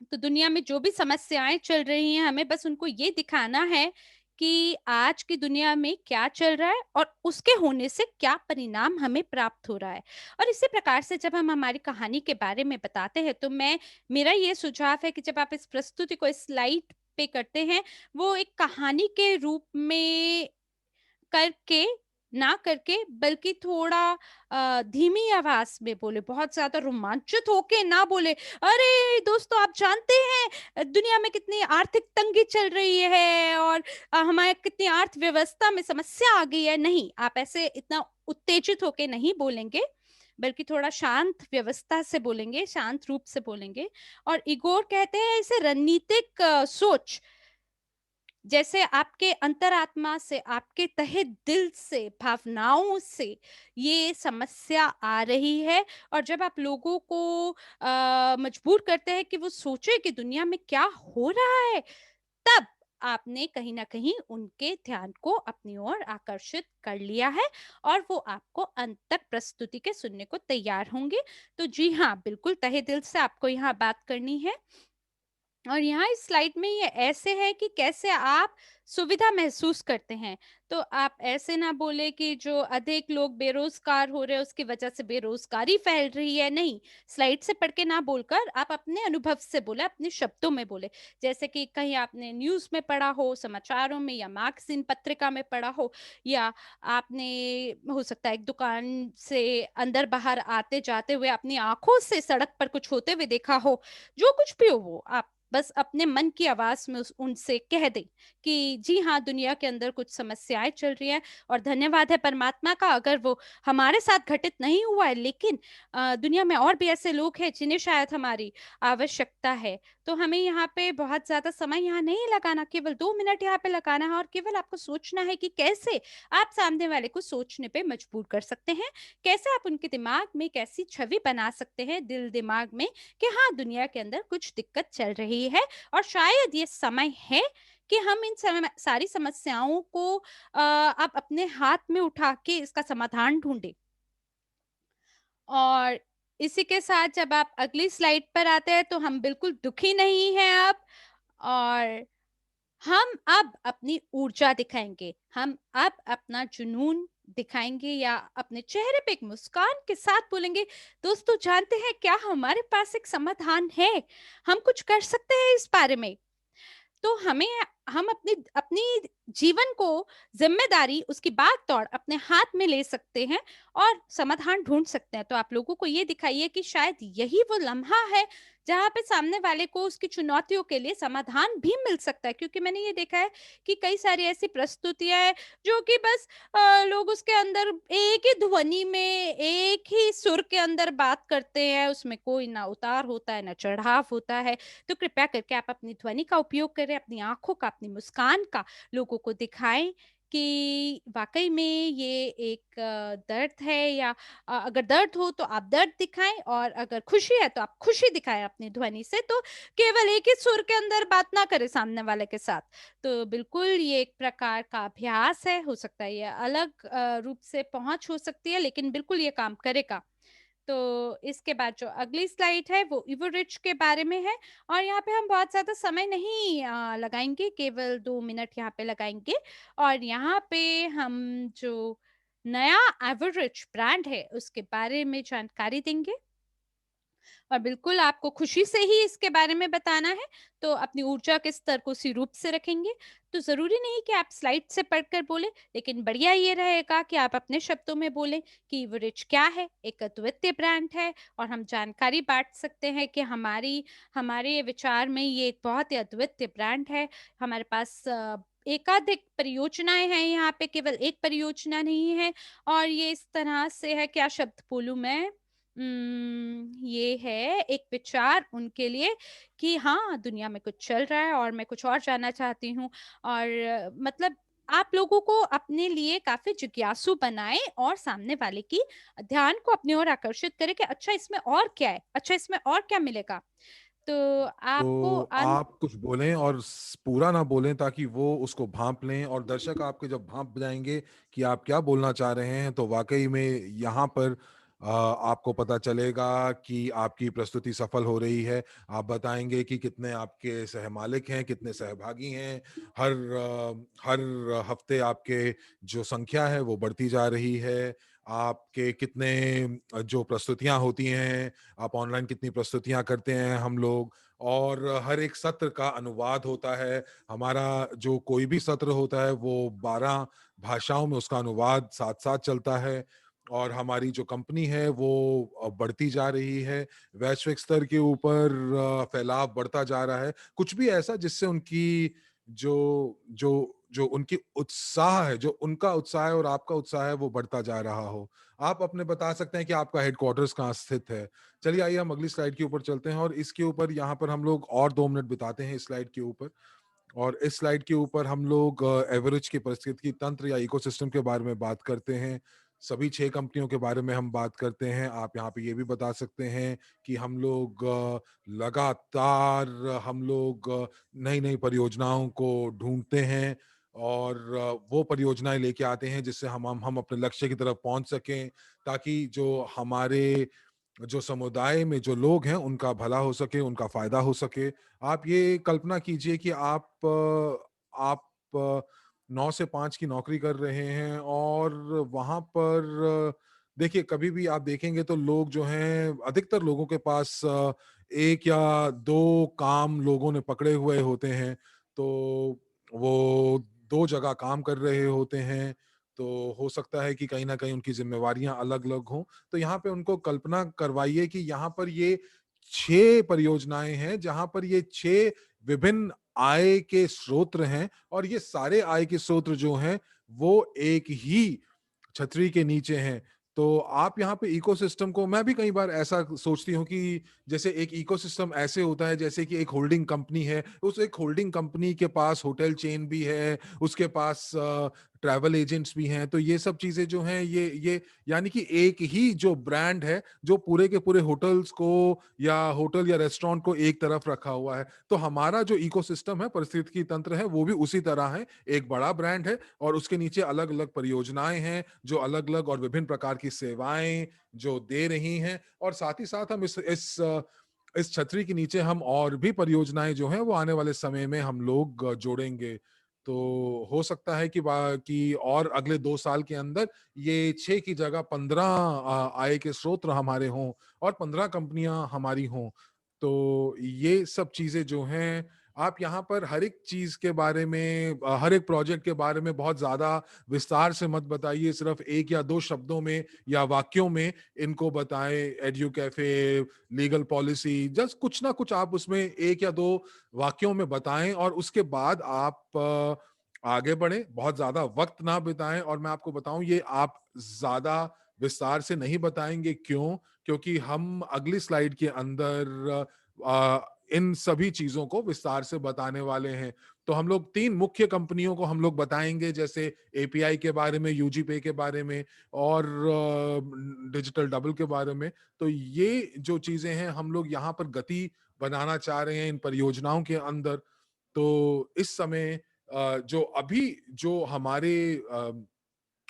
S1: तो दुनिया में जो भी समस्याएँ चल रही हैं, हमें बस उनको ये दिखाना है कि आज की दुनिया में क्या चल रहा है और उसके होने से क्या परिणाम हमें प्राप्त हो रहा है। और इसी प्रकार से जब हम हमारी कहानी के बारे में बताते हैं, तो मेरा ये सुझाव है कि जब आप इस प्रस्तुति को इस स्लाइड पे करते हैं, वो एक कहानी के रूप में करके ना करके बल्कि थोड़ा धीमी आवाज में बोले, बहुत ज्यादा रोमांचित होके ना बोले, अरे दोस्तों आप जानते हैं दुनिया में कितनी आर्थिक तंगी चल रही है और हमारे कितनी अर्थव्यवस्था में समस्या आ गई है। नहीं, आप ऐसे इतना उत्तेजित होके नहीं बोलेंगे, बल्कि थोड़ा शांत व्यवस्था से बोलेंगे, शांत रूप से बोलेंगे। और इगोर कहते हैं इसे रणनीतिक सोच, जैसे आपके अंतरात्मा से, आपके तहे दिल से, भावनाओं से ये समस्या आ रही है और जब आप लोगों को मजबूर करते हैं कि वो सोचे कि दुनिया में क्या हो रहा है, तब आपने कहीं न कहीं उनके ध्यान को अपनी ओर आकर्षित कर लिया है और वो आपको अंत तक प्रस्तुति के सुनने को तैयार होंगे। तो जी हाँ, बिल्कुल तहे दिल से आपको यहाँ बात करनी है। और यहाँ इस स्लाइड में ये ऐसे है कि कैसे आप सुविधा महसूस करते हैं। तो आप ऐसे ना बोले कि जो अधिक लोग बेरोजगार हो रहे हैं उसकी वजह से बेरोजगारी फैल रही है, नहीं। स्लाइड से पढ़ के ना बोलकर आप अपने अनुभव से बोले, अपने शब्दों में बोले। जैसे कि कहीं आपने न्यूज़ में पढ़ा हो, समाचारों में या मैगज़ीन पत्रिका में पढ़ा हो, या आपने हो सकता है एक दुकान से अंदर-बाहर आते-जाते हुए अपनी आँखों से सड़क पर कुछ होते हुए देखा हो। जो कुछ भी हो वो आप बस अपने मन की आवाज में उनसे कह दें कि जी हाँ, दुनिया के अंदर कुछ समस्याएं चल रही हैं और धन्यवाद है परमात्मा का अगर वो हमारे साथ घटित नहीं हुआ है, लेकिन दुनिया में और भी ऐसे लोग हैं जिन्हें शायद हमारी आवश्यकता है। तो हमें यहाँ पे बहुत ज्यादा समय यहाँ नहीं लगाना, केवल 2 मिनट यहाँ पे लगाना है और केवल आपको सोचना है कि कैसे आप सामने वाले को सोचने पे मजबूर कर सकते हैं, कैसे आप उनके दिमाग में एक ऐसी छवि बना सकते हैं, दिल दिमाग में, कि हाँ, दुनिया के अंदर कुछ दिक्कत चल रही है और शायद ये समय है कि हम इन सारी समस्याओं को आप अपने हाथ में उठा के इसका समाधान ढूंढें। और इसी के साथ जब आप अगली स्लाइड पर आते हैं, तो हम बिल्कुल दुखी नहीं हैं अब, और हम अब अपनी ऊर्जा दिखाएंगे, हम अब अपना जुनून दिखाएंगे या अपने चेहरे पे एक मुस्कान के साथ बोलेंगे, दोस्तों जानते हैं क्या, हमारे पास एक समाधान है, हम कुछ कर सकते हैं इस बारे में। तो हम अपनी अपनी जीवन को, ज़िम्मेदारी, उसकी भाग-दौड़ अपने हाथ में ले सकते हैं और समाधान ढूँढ सकते हैं। तो आप लोगों को ये दिखाइए कि शायद यही वो लम्हा है, जहाँ पे सामने वाले को उसकी चुनौतियों के लिए समाधान भी मिल सकता है। क्योंकि मैंने ये देखा है कि कई सारी ऐसी प्रस्तुतियाँ हैं, जो कि बस लोग उसके अंदर एक ही ध्वनि में, एक ही सुर के अंदर बात करते हैं, उसमें कोई ना उतार होता है, ना चढ़ाव होता है। तो कृपया करके आप अपनी ध्वनि का उपयोग करें, अपनी आँखों का, अपनी मुस्कान का लोगों को दिखाएँ कि वाक़ई में ये एक दर्द है, या अगर दर्द हो तो आप दर्द दिखाएँ और अगर खुशी है तो आप खुशी दिखाएँ अपनी ध्वनि से। तो केवल एक ही सुर के अंदर बात ना करें सामने वाले के साथ। तो बिल्कुल ये एक प्रकार का अभ्यास है, हो सकता है ये अलग रूप से पहुँच हो सकती है, लेकिन बिल्कुल ये काम करेगा। तो इसके बाद जो अगली स्लाइड है वो इवोरिच के बारे में है और यहाँ पे हम बहुत ज़्यादा समय नहीं लगाएंगे, केवल 2 मिनट यहाँ पे लगाएंगे। और यहाँ पे हम जो नया एवरेज ब्रांड है उसके बारे में जानकारी देंगे और बिल्कुल आपको खुशी से ही इसके बारे में बताना है, तो अपनी ऊर्जा के स्तर को उसी रूप से रखेंगे। तो ज़रूरी नहीं कि आप स्लाइड से पढ़कर बोलें, लेकिन बढ़िया ये रहेगा कि आप अपने शब्दों में बोलें कि एवरेज क्या है, एक अद्वितीय ब्रांड है और हम जानकारी बाँट सकते हैं कि हमारे विचार में ये एक बहुत ही अद्वितीय ब्रांड है। हमारे पास एकाधिक परियोजनाएँ हैं यहाँ पे, केवल एक परियोजना नहीं है और ये इस तरह से है, क्या शब्द बोलूँ मैं? ये है एक विचार उनके लिए कि हाँ, दुनिया में कुछ चल रहा है और मैं कुछ और जानना चाहती हूँ और मतलब आप लोगों को अपने लिए काफ़ी जिज्ञासु बनाएँ और सामने वाले की ध्यान को अपनी ओर आकर्षित करें कि अच्छा इसमें और क्या है? अच्छा इसमें और क्या मिलेगा? तो आपको
S2: तो आप कुछ बोलें और पूरा ना बोलें ताकि वो उसको भांप लें, और दर्शक आपके जब भांप जाएंगे कि आप क्या बोलना चाह रहे हैं, तो वाकई में यहाँ पर आपको पता चलेगा कि आपकी प्रस्तुति सफल हो रही है। आप बताएंगे कि कितने आपके सहमालिक हैं, कितने सहभागी हैं। हर हफ्ते आपके जो संख्या है वो बढ़ती जा रही है। आपके कितने जो प्रस्तुतियां होती हैं, आप ऑनलाइन कितनी प्रस्तुतियां करते हैं हम लोग, और हर एक सत्र का अनुवाद होता है। हमारा जो कोई भी सत्र होता है वो 12 भाषाओं में उसका अनुवाद साथ-साथ चलता है, और हमारी जो कंपनी है वो बढ़ती जा रही है। वैश्विक स्तर के ऊपर फैलाव बढ़ता जा रहा है। कुछ भी ऐसा जिससे उनकी जो जो जो उनकी उत्साह है, जो उनका उत्साह है और आपका उत्साह है, वो बढ़ता जा रहा हो। आप अपने बता सकते हैं कि आपका हेडक्वार्टर्स कहाँ स्थित है। चलिए आइए हम अगली स्लाइड के ऊपर चलते हैं, और इसके ऊपर यहाँ पर हम लोग और 2 मिनट बिताते हैं इस स्लाइड के ऊपर। और इस स्लाइड के ऊपर हम लोग एवरेज के पारिस्थितिकी तंत्र या इकोसिस्टम के बारे में बात करते हैं। सभी 6 कंपनियों के बारे में हम बात करते हैं। आप यहाँ पे ये भी बता सकते हैं कि हम लोग लगातार हम लोग नई-नई परियोजनाओं को ढूँढते हैं, और वो परियोजनाएँ लेके आते हैं जिससे हम अपने लक्ष्य की तरफ पहुँच सकें, ताकि जो हमारे जो समुदाय में जो लोग हैं उनका भला हो सके, उनका फ़ायदा हो सके। आप ये कल्पना कीजिए कि आप 9 से 5 की नौकरी कर रहे हैं, और वहाँ पर देखिए, कभी भी आप देखेंगे तो लोग जो हैं, अधिकतर लोगों के पास 1 या 2 काम लोगों ने पकड़े हुए होते हैं। तो वो 2 जगह काम कर रहे होते हैं, तो हो सकता है कि कहीं न कहीं उनकी ज़िम्मेवारियाँ अलग-अलग हों। तो यहाँ पे उनको कल्पना करवाइए कि यहाँ पर ये 6 परियोजनाएँ हैं, जहाँ पर ये 6 विभिन्न आय के स्रोत हैं, और ये सारे आय के स्रोत जो हैं, वो एक ही छतरी के नीचे हैं। तो आप यहाँ पे इकोसिस्टम को, मैं भी कई बार ऐसा सोचती हूँ कि जैसे एक इकोसिस्टम ऐसे होता है जैसे कि एक होल्डिंग कंपनी है, उस एक होल्डिंग कंपनी के पास होटल चेन भी है, उसके पास ट्रैवल एजेंट्स भी हैं। तो ये सब चीज़ें जो हैं, ये यानी कि एक ही जो ब्रांड है, जो पूरे के पूरे होटल्स को या होटल या रेस्टोरेंट को एक तरफ रखा हुआ है। तो हमारा जो इकोसिस्टम है, पारिस्थितिकी तंत्र है, वो भी उसी तरह है। एक बड़ा ब्रांड है और उसके नीचे अलग-अलग परियोजनाएँ हैं, जो अलग-अलग और विभिन्न प्रकार की सेवाएँ जो दे रही हैं, और साथ ही साथ हम इस छतरी के नीचे हम और भी परियोजनाएँ जो हैं, वो आने वाले समय में हम लोग जोड़ेंगे। तो हो सकता है कि और अगले 2 साल के अंदर ये 6 की जगह 15 आय के स्रोत हमारे हों, और 15 कंपनियाँ हमारी हों। तो ये सब चीज़ें जो हैं, आप यहाँ पर हर एक चीज़ के बारे में, हर एक प्रोजेक्ट के बारे में बहुत ज़्यादा विस्तार से मत बताइए, सिर्फ़ 1 या 2 शब्दों में या वाक्यों में इनको बताएँ। Edu cafe, legal policy, just कुछ ना कुछ आप उसमें 1 या 2 वाक्यों में बताएँ, और उसके बाद आप आगे बढ़ें, बहुत ज़्यादा वक़्त ना बिताएँ। और मैं आपको बताऊँ, ये आप ज़्यादा विस्तार से नहीं बताएँगे, क्यों? क्योंकि हम अगली स्लाइड के अंदर इन सभी चीज़ों को विस्तार से बताने वाले हैं। तो हम लोग 3 मुख्य कंपनियों को हम लोग बताएँगे, जैसे एपीआई के बारे में, यूजीपे के बारे में, और डिजिटल डबल के बारे में। तो ये जो चीज़ें हैं, हम लोग यहाँ पर गति बनाना चाह रहे हैं इन परियोजनाओं के अंदर। तो इस समय जो अभी जो हमारे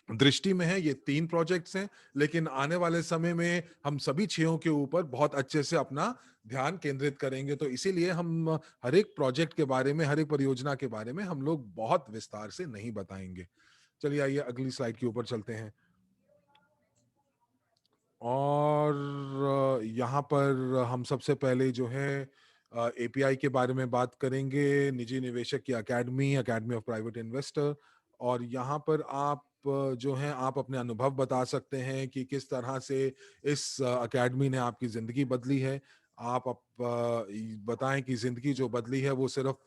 S2: दृष्टि में है, ये 3 प्रोजेक्ट्स हैं, लेकिन आने वाले समय में हम सभी 6 के ऊपर बहुत अच्छे से अपना ध्यान केंद्रित करेंगे। तो इसीलिए हम हर एक प्रोजेक्ट के बारे में, हर एक परियोजना के बारे में हम लोग बहुत विस्तार से नहीं बताएँगे। चलिए आइए अगली स्लाइड के ऊपर चलते हैं। और यहाँ पर हम सबसे पहले जो है, एपीआई के बारे में बात करेंगे, निजी निवेशक की academy, academy of private investor. और यहाँ पर आप जो हैं आप अपने अनुभव बता सकते हैं कि किस तरह से इस अकेडमी ने आपकी ज़िंदगी बदली है। आप बताएं कि ज़िंदगी जो बदली है वो सिर्फ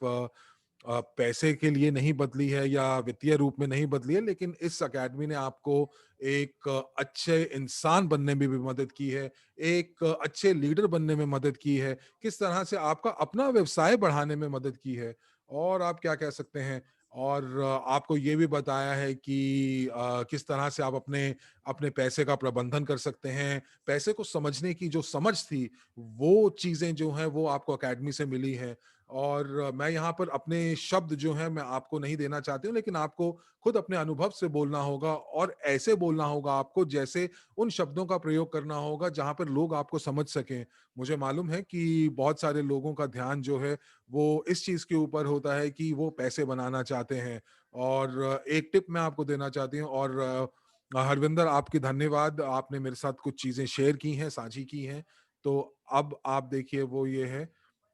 S2: पैसे के लिए नहीं बदली है या वित्तीय रूप में नहीं बदली है, लेकिन इस अकेडमी ने आपको एक अच्छे इंसान बनने में भी मदद की है, एक अच्छे लीडर बनने में मदद की है, किस तरह से आपका अपना व्यवसाय बढ़ाने में मदद की है। और आप क्या कह सकते हैं, और आपको ये भी बताया है कि किस तरह से आप अपने अपने पैसे का प्रबंधन कर सकते हैं। पैसे को समझने की जो समझ थी, वो चीज़ें जो हैं वो आपको अकेडमी से मिली हैं। और मैं यहाँ पर अपने शब्द जो हैं मैं आपको नहीं देना चाहती हूँ, लेकिन आपको खुद अपने अनुभव से बोलना होगा और ऐसे बोलना होगा आपको जैसे उन शब्दों का प्रयोग करना होगा जहाँ पर लोग आपको समझ सकें। मुझे मालूम है कि बहुत सारे लोगों का ध्यान जो है वो इस चीज़ के ऊपर होता है कि वो पैसे बनाना चाहते हैं। और एक टिप मैं आपको देना चाहती हूँ। और हरविंदर, आपकी धन्यवाद, आपने मेरे साथ कुछ चीज़ें शेयर की हैं, साझी की हैं। तो अब आप देखिए वो ये है,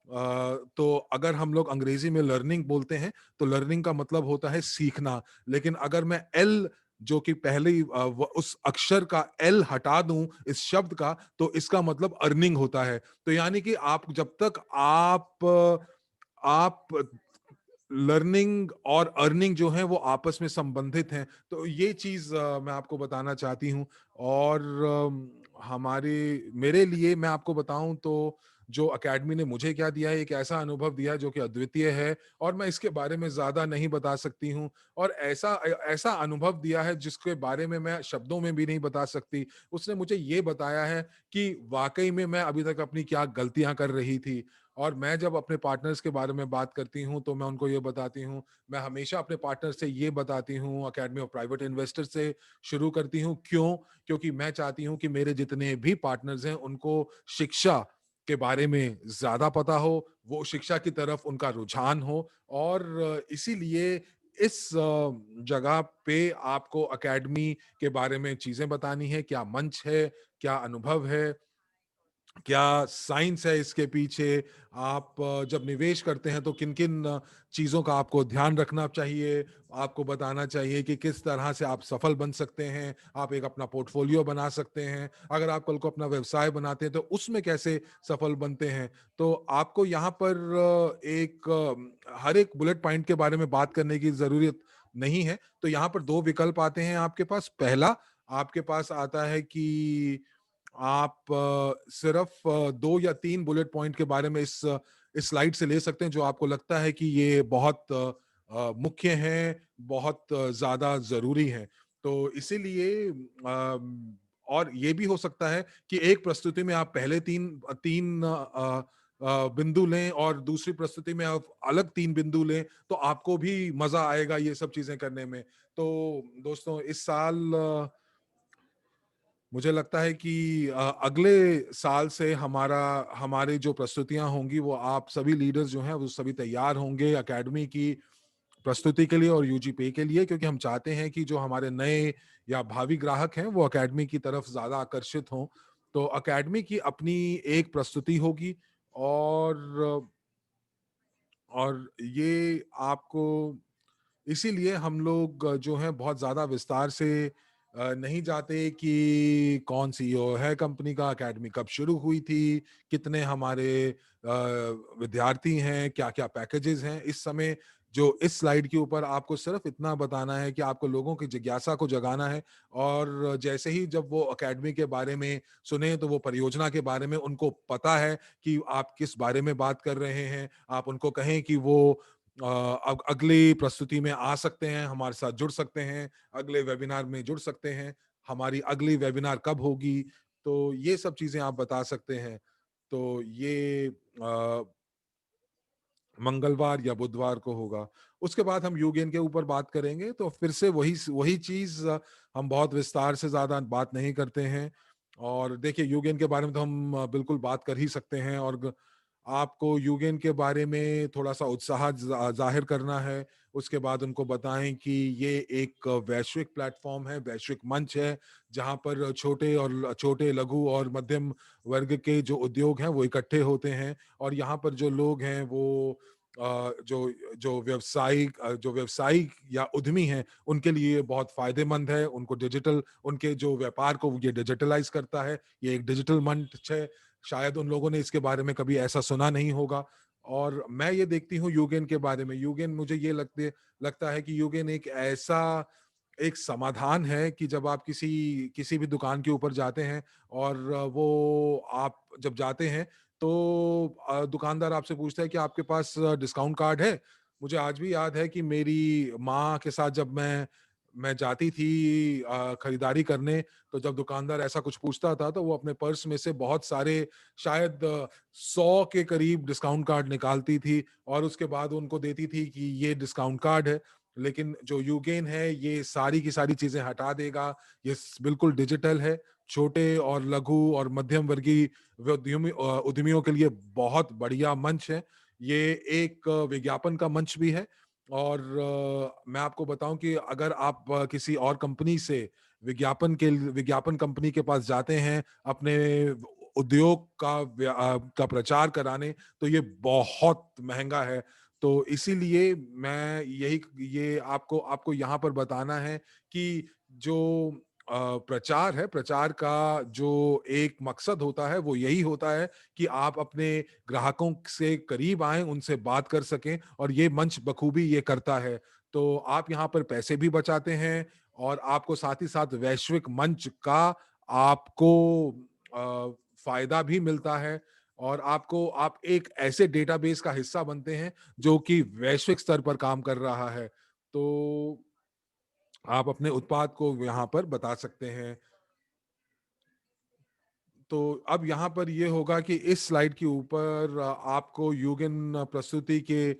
S2: तो अगर हम लोग अंग्रेजी में लर्निंग बोलते हैं तो लर्निंग का मतलब होता है सीखना। लेकिन अगर मैं एल जो कि पहले उस अक्षर का एल हटा दूं इस शब्द का, तो इसका मतलब अर्निंग होता है। तो यानी कि आप जब तक आप लर्निंग और अर्निंग जो है वो आपस में संबंधित हैं, तो ये चीज मैं आपको बताना चाहती हूँ। और हमारे मेरे लिए मैं आपको बताऊं तो जो एकेडमी ने मुझे क्या दिया है, एक ऐसा अनुभव दिया है जो कि अद्वितीय है, और मैं इसके बारे में ज्यादा नहीं बता सकती हूँ। और ऐसा ऐसा अनुभव दिया है जिसके बारे में मैं शब्दों में भी नहीं बता सकती। उसने मुझे ये बताया है कि वाकई में मैं अभी तक अपनी क्या गलतियां कर रही थी। और मैं जब अपने पार्टनर्स के बारे में बात करती हूँ तो मैं उनको ये बताती हूँ, मैं हमेशा अपने पार्टनर से ये बताती हूँ, अकेडमी ऑफ प्राइवेट इन्वेस्टर से शुरू करती हूँ। क्यों? क्योंकि मैं चाहती हूँ कि मेरे जितने भी पार्टनर्स हैं उनको शिक्षा के बारे में ज्यादा पता हो, वो शिक्षा की तरफ उनका रुझान हो। और इसीलिए इस जगह पे आपको अकेडमी के बारे में चीजें बतानी है, क्या मंच है, क्या अनुभव है, क्या साइंस है इसके पीछे। आप जब निवेश करते हैं तो किन किन चीज़ों का आपको ध्यान रखना चाहिए, आपको बताना चाहिए कि किस तरह से आप सफल बन सकते हैं, आप एक अपना पोर्टफोलियो बना सकते हैं, अगर आप कल को अपना व्यवसाय बनाते हैं तो उसमें कैसे सफल बनते हैं। तो आपको यहाँ पर हर एक बुलेट पॉइंट के बारे में बात करने की ज़रूरत नहीं है। तो यहाँ पर दो विकल्प आते हैं आपके पास। पहला, आपके पास आता है कि आप सिर्फ 2 या 3 बुलेट पॉइंट के बारे में इस स्लाइड से ले सकते हैं जो आपको लगता है कि ये बहुत मुख्य हैं, बहुत ज़्यादा ज़रूरी हैं। तो इसीलिए और ये भी हो सकता है कि एक प्रस्तुति में आप पहले 3 बिंदु लें और दूसरी प्रस्तुति में आप अलग 3 बिंदु लें, तो आपको भी मज़ा आएगा ये सब चीज़ें करने में। तो दोस्तों, इस साल मुझे लगता है कि अगले साल से हमारी जो प्रस्तुतियां होंगी वो आप सभी लीडर्स जो हैं वो सभी तैयार होंगे एकेडमी की प्रस्तुति के लिए और यूजी पे के लिए, क्योंकि हम चाहते हैं कि जो हमारे नए या भावी ग्राहक हैं वो एकेडमी की तरफ ज्यादा आकर्षित हों। तो एकेडमी की अपनी एक प्रस्तुति होगी। और ये आपको इसीलिए हम लोग जो है बहुत ज्यादा विस्तार से नहीं जाते कि कौन सीईओ है कंपनी का, एकेडमी कब शुरू हुई थी, कितने हमारे विद्यार्थी हैं, क्या क्या पैकेजेस हैं इस समय। जो इस स्लाइड के ऊपर आपको सिर्फ इतना बताना है कि आपको लोगों की जिज्ञासा को जगाना है। और जैसे ही जब वो एकेडमी के बारे में सुने तो वो परियोजना के बारे में उनको पता है कि आप किस बारे में बात कर रहे हैं। आप उनको कहें कि वो अगली प्रस्तुति में आ सकते हैं, हमारे साथ जुड़ सकते हैं, अगले वेबिनार में जुड़ सकते हैं, हमारी अगली वेबिनार कब होगी, तो ये सब चीजें आप बता सकते हैं। तो ये मंगलवार या बुधवार को होगा। उसके बाद हम यूगेन के ऊपर बात करेंगे, तो फिर से वही वही चीज हम बहुत विस्तार से ज्यादा बात नहीं करते हैं। और देखिए, यूगेन के बारे में तो हम बिल्कुल बात कर ही सकते हैं। और आपको यूगेन के बारे में थोड़ा-सा उत्साह ज़ाहिर करना है। उसके बाद उनको बताएँ कि ये एक वैश्विक प्लेटफ़ॉर्म है, वैश्विक मंच है, जहाँ पर छोटे, लघु और मध्यम वर्ग के जो उद्योग हैं, वो इकट्ठे होते हैं और यहाँ पर जो लोग हैं, वो जो व्यवसायिक या उद्यमी हैं, उनके लिए बहुत फ़ायदेमंद है। उनके जो व्यापार को ये डिजिटलाइज़ करता है। ये एक डिजिटल मंच है। शायद उन लोगों ने इसके बारे में कभी ऐसा सुना नहीं होगा और मैं ये देखती हूँ यूगेन के बारे में, यूगेन मुझे ये लगता है कि यूगेन एक समाधान है कि जब आप किसी किसी भी दुकान के ऊपर जाते हैं और वो आप जब जाते हैं तो दुकानदार आपसे पूछता है कि आपके पास डिस्काउंट कार्ड है? मुझे आज भी याद है कि मेरी माँ के साथ जब मैं जाती थी खरीदारी करने, तो जब दुकानदार ऐसा कुछ पूछता था तो वो अपने पर्स में से बहुत सारे शायद 100 के करीब डिस्काउंट कार्ड निकालती थी और उसके बाद उनको देती थी कि ये डिस्काउंट कार्ड है। लेकिन जो यूगेन है ये सारी की सारी चीज़ें हटा देगा, ये बिल्कुल डिजिटल है, छोटे और लघु और मध्यम वर्गीय उद्यमियों के लिए बहुत बढ़िया मंच है। ये एक विज्ञापन का मंच भी है और मैं आपको बताऊँ कि अगर आप किसी और कंपनी से विज्ञापन कंपनी के पास जाते हैं अपने उद्योग का प्रचार कराने, तो ये बहुत महँगा है। तो इसीलिए मैं यही ये आपको आपको यहाँ पर बताना है कि जो प्रचार है, प्रचार का जो एक मकसद होता है, वो यही होता है कि आप अपने ग्राहकों से करीब आएँ, उनसे बात कर सकें और ये मंच बखूबी ये करता है। तो आप यहाँ पर पैसे भी बचाते हैं और आपको साथ ही साथ वैश्विक मंच का आपको फ़ायदा भी मिलता है और आप एक ऐसे डेटाबेस का हिस्सा बनते हैं, जो कि वैश्विक स्तर पर काम कर रहा है। तो आप अपने उत्पाद को यहाँ पर बता सकते हैं। तो अब यहाँ पर ये होगा कि इस स्लाइड के ऊपर आपको यूगेन प्रस्तुति के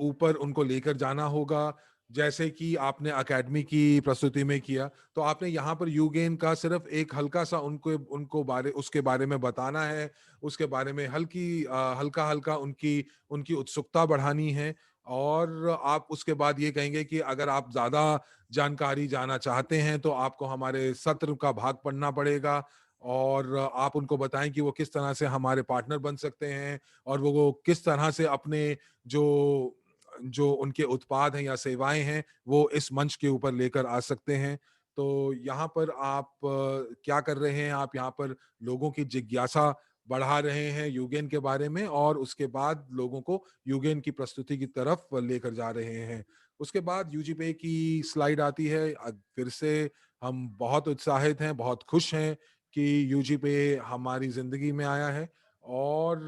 S2: ऊपर उनको लेकर जाना होगा। जैसे कि आपने अकेडमी की प्रस्तुति में किया, तो आपने यहाँ पर यूगेन का सिर्फ़ एक हल्का-सा उनको उनको बारे उसके बारे में बताना है, उसके बारे में हल्का-हल्का उनकी उनकी उत्सुकता बढ़ानी है और आप उसके बाद ये कहेंगे कि अगर आप ज़्यादा जानकारी जानना चाहते हैं, तो आपको हमारे सत्र का भाग पढ़ना पड़ेगा और आप उनको बताएँ कि वो किस तरह से हमारे पार्टनर बन सकते हैं और वो किस तरह से अपने जो जो उनके उत्पाद हैं या सेवाएँ हैं, वो इस मंच के ऊपर लेकर आ सकते हैं। तो यहाँ पर आप क्या कर रहे हैं, आप यहाँ पर लोगों की जिज्ञासा बढ़ा रहे हैं यूगेन के बारे में और उसके बाद लोगों को यूगेन की प्रस्तुति की तरफ लेकर जा रहे हैं। उसके बाद यूजीपे की स्लाइड आती है। फिर से हम बहुत उत्साहित हैं, बहुत खुश हैं कि यूजीपे हमारी ज़िंदगी में आया है और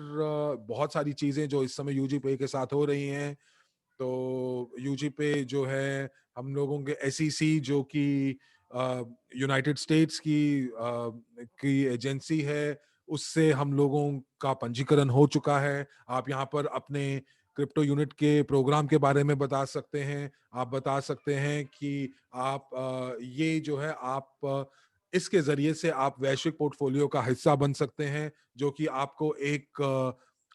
S2: बहुत सारी चीज़ें जो इस समय यूजीपे के साथ हो रही हैं, तो यूजीपे जो है हम लोगों के एसईसी जो कि यूनाइटेड स्टेट्स की एजेंसी है, उससे हम लोगों का पंजीकरण हो चुका है। आप यहाँ पर अपने क्रिप्टो यूनिट के प्रोग्राम के बारे में बता सकते हैं। आप बता सकते हैं कि आप ये जो है इसके ज़रिए से आप वैश्विक पोर्टफोलियो का हिस्सा बन सकते हैं, जो कि आपको एक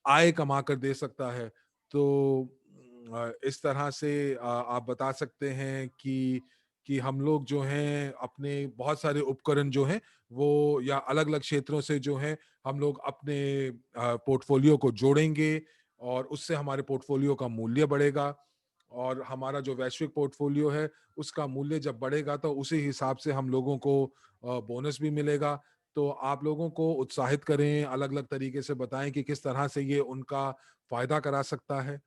S2: आय कमा कर दे सकता है। तो इस तरह से आप बता सकते हैं कि हम लोग जो हैं अपने बहुत सारे उपकरण जो हैं वो या अलग-अलग क्षेत्रों से जो हैं हम लोग अपने पोर्टफोलियो को जोड़ेंगे और उससे हमारे पोर्टफोलियो का मूल्य बढ़ेगा और हमारा जो वैश्विक पोर्टफोलियो है उसका मूल्य जब बढ़ेगा तो उसी हिसाब से हम लोगों को बोनस भी मिलेगा। तो आप लोगों को उत्साहित करें, अलग-अलग तरीके से बताएँ कि किस तरह से ये उनका फ़ायदा करा सकता है।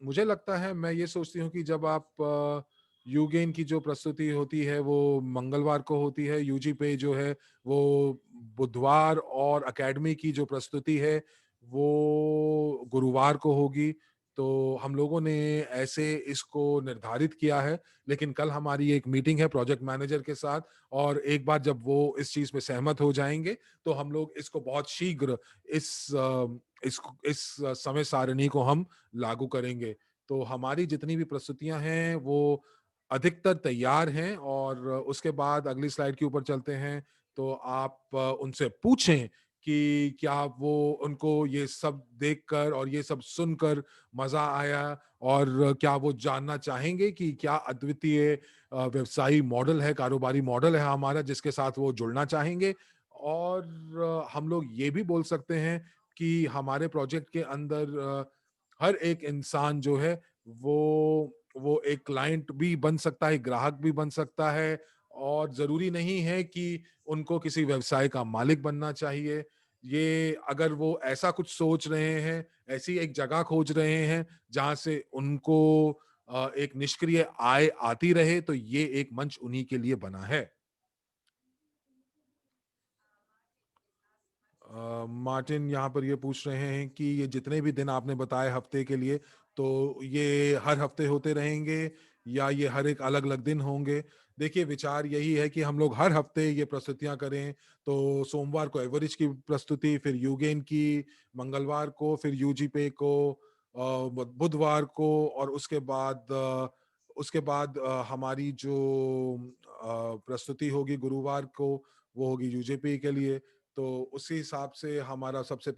S2: मुझे लगता है मैं ये सोचती हूँ कि जब आप यूगेन की जो प्रस्तुति होती है वो मंगलवार को होती है, यूजी पे जो है वो बुधवार और अकेडमी की जो प्रस्तुति है वो गुरुवार को होगी। तो हम लोगों ने ऐसे इसको निर्धारित किया है, लेकिन कल हमारी एक मीटिंग है प्रोजेक्ट मैनेजर के साथ और एक बार जब वो इस चीज़ पे सहमत हो जाएँगे, तो हम लोग इसको बहुत शीघ्र इस समय सारिणी को हम लागू करेंगे। तो हमारी जितनी भी प्रस्तुतियाँ हैं वो अधिकतर तैयार हैं और उसके बाद अगली स्लाइड के ऊपर चलते हैं, तो आप उनसे पूछें कि क्या वो उनको ये सब देखकर और ये सब सुनकर मजा आया, और क्या वो जानना चाहेंगे कि क्या अद्वितीय व्यवसायी मॉडल है, कारोबारी मॉडल है हमारा, जिसके साथ वो जुड़ना चाहेंगे। और हम लोग ये भी बोल सकते हैं कि हमारे प्रोजेक्ट के अंदर हर एक इंसान जो है वो एक क्लाइंट भी बन सकता है, ग्राहक भी बन सकता है, और ज़रूरी नहीं है कि उनको किसी व्यवसाय का मालिक बनना चाहिए। ये अगर वो ऐसा कुछ सोच रहे हैं, ऐसी एक जगह खोज रहे हैं, जहाँ से उनको एक निष्क्रिय आय आती रहे, तो ये एक मंच उन्हीं के लिए बना है। मार्टिन यहाँ पर ये पूछ रहे हैं कि ये जितने भी दिन आपने बताए हफ्ते के लिए, तो ये हर हफ्ते होते रहेंगे या ये हर एक अलग-अलग दिन होंगे? देखिए, विचार यही है कि हम लोग हर हफ्ते ये प्रस्तुतियाँ करें, तो सोमवार को एवरेज की प्रस्तुति, फिर यूगेन की मंगलवार को, फिर यूजीपे को बुधवार को, और उसके बाद हमारी जो प्रस्तुति होगी गुरुवार को, वो होगी यूजेपी के लिए। तो उसी हिसाब से हमारा सबसे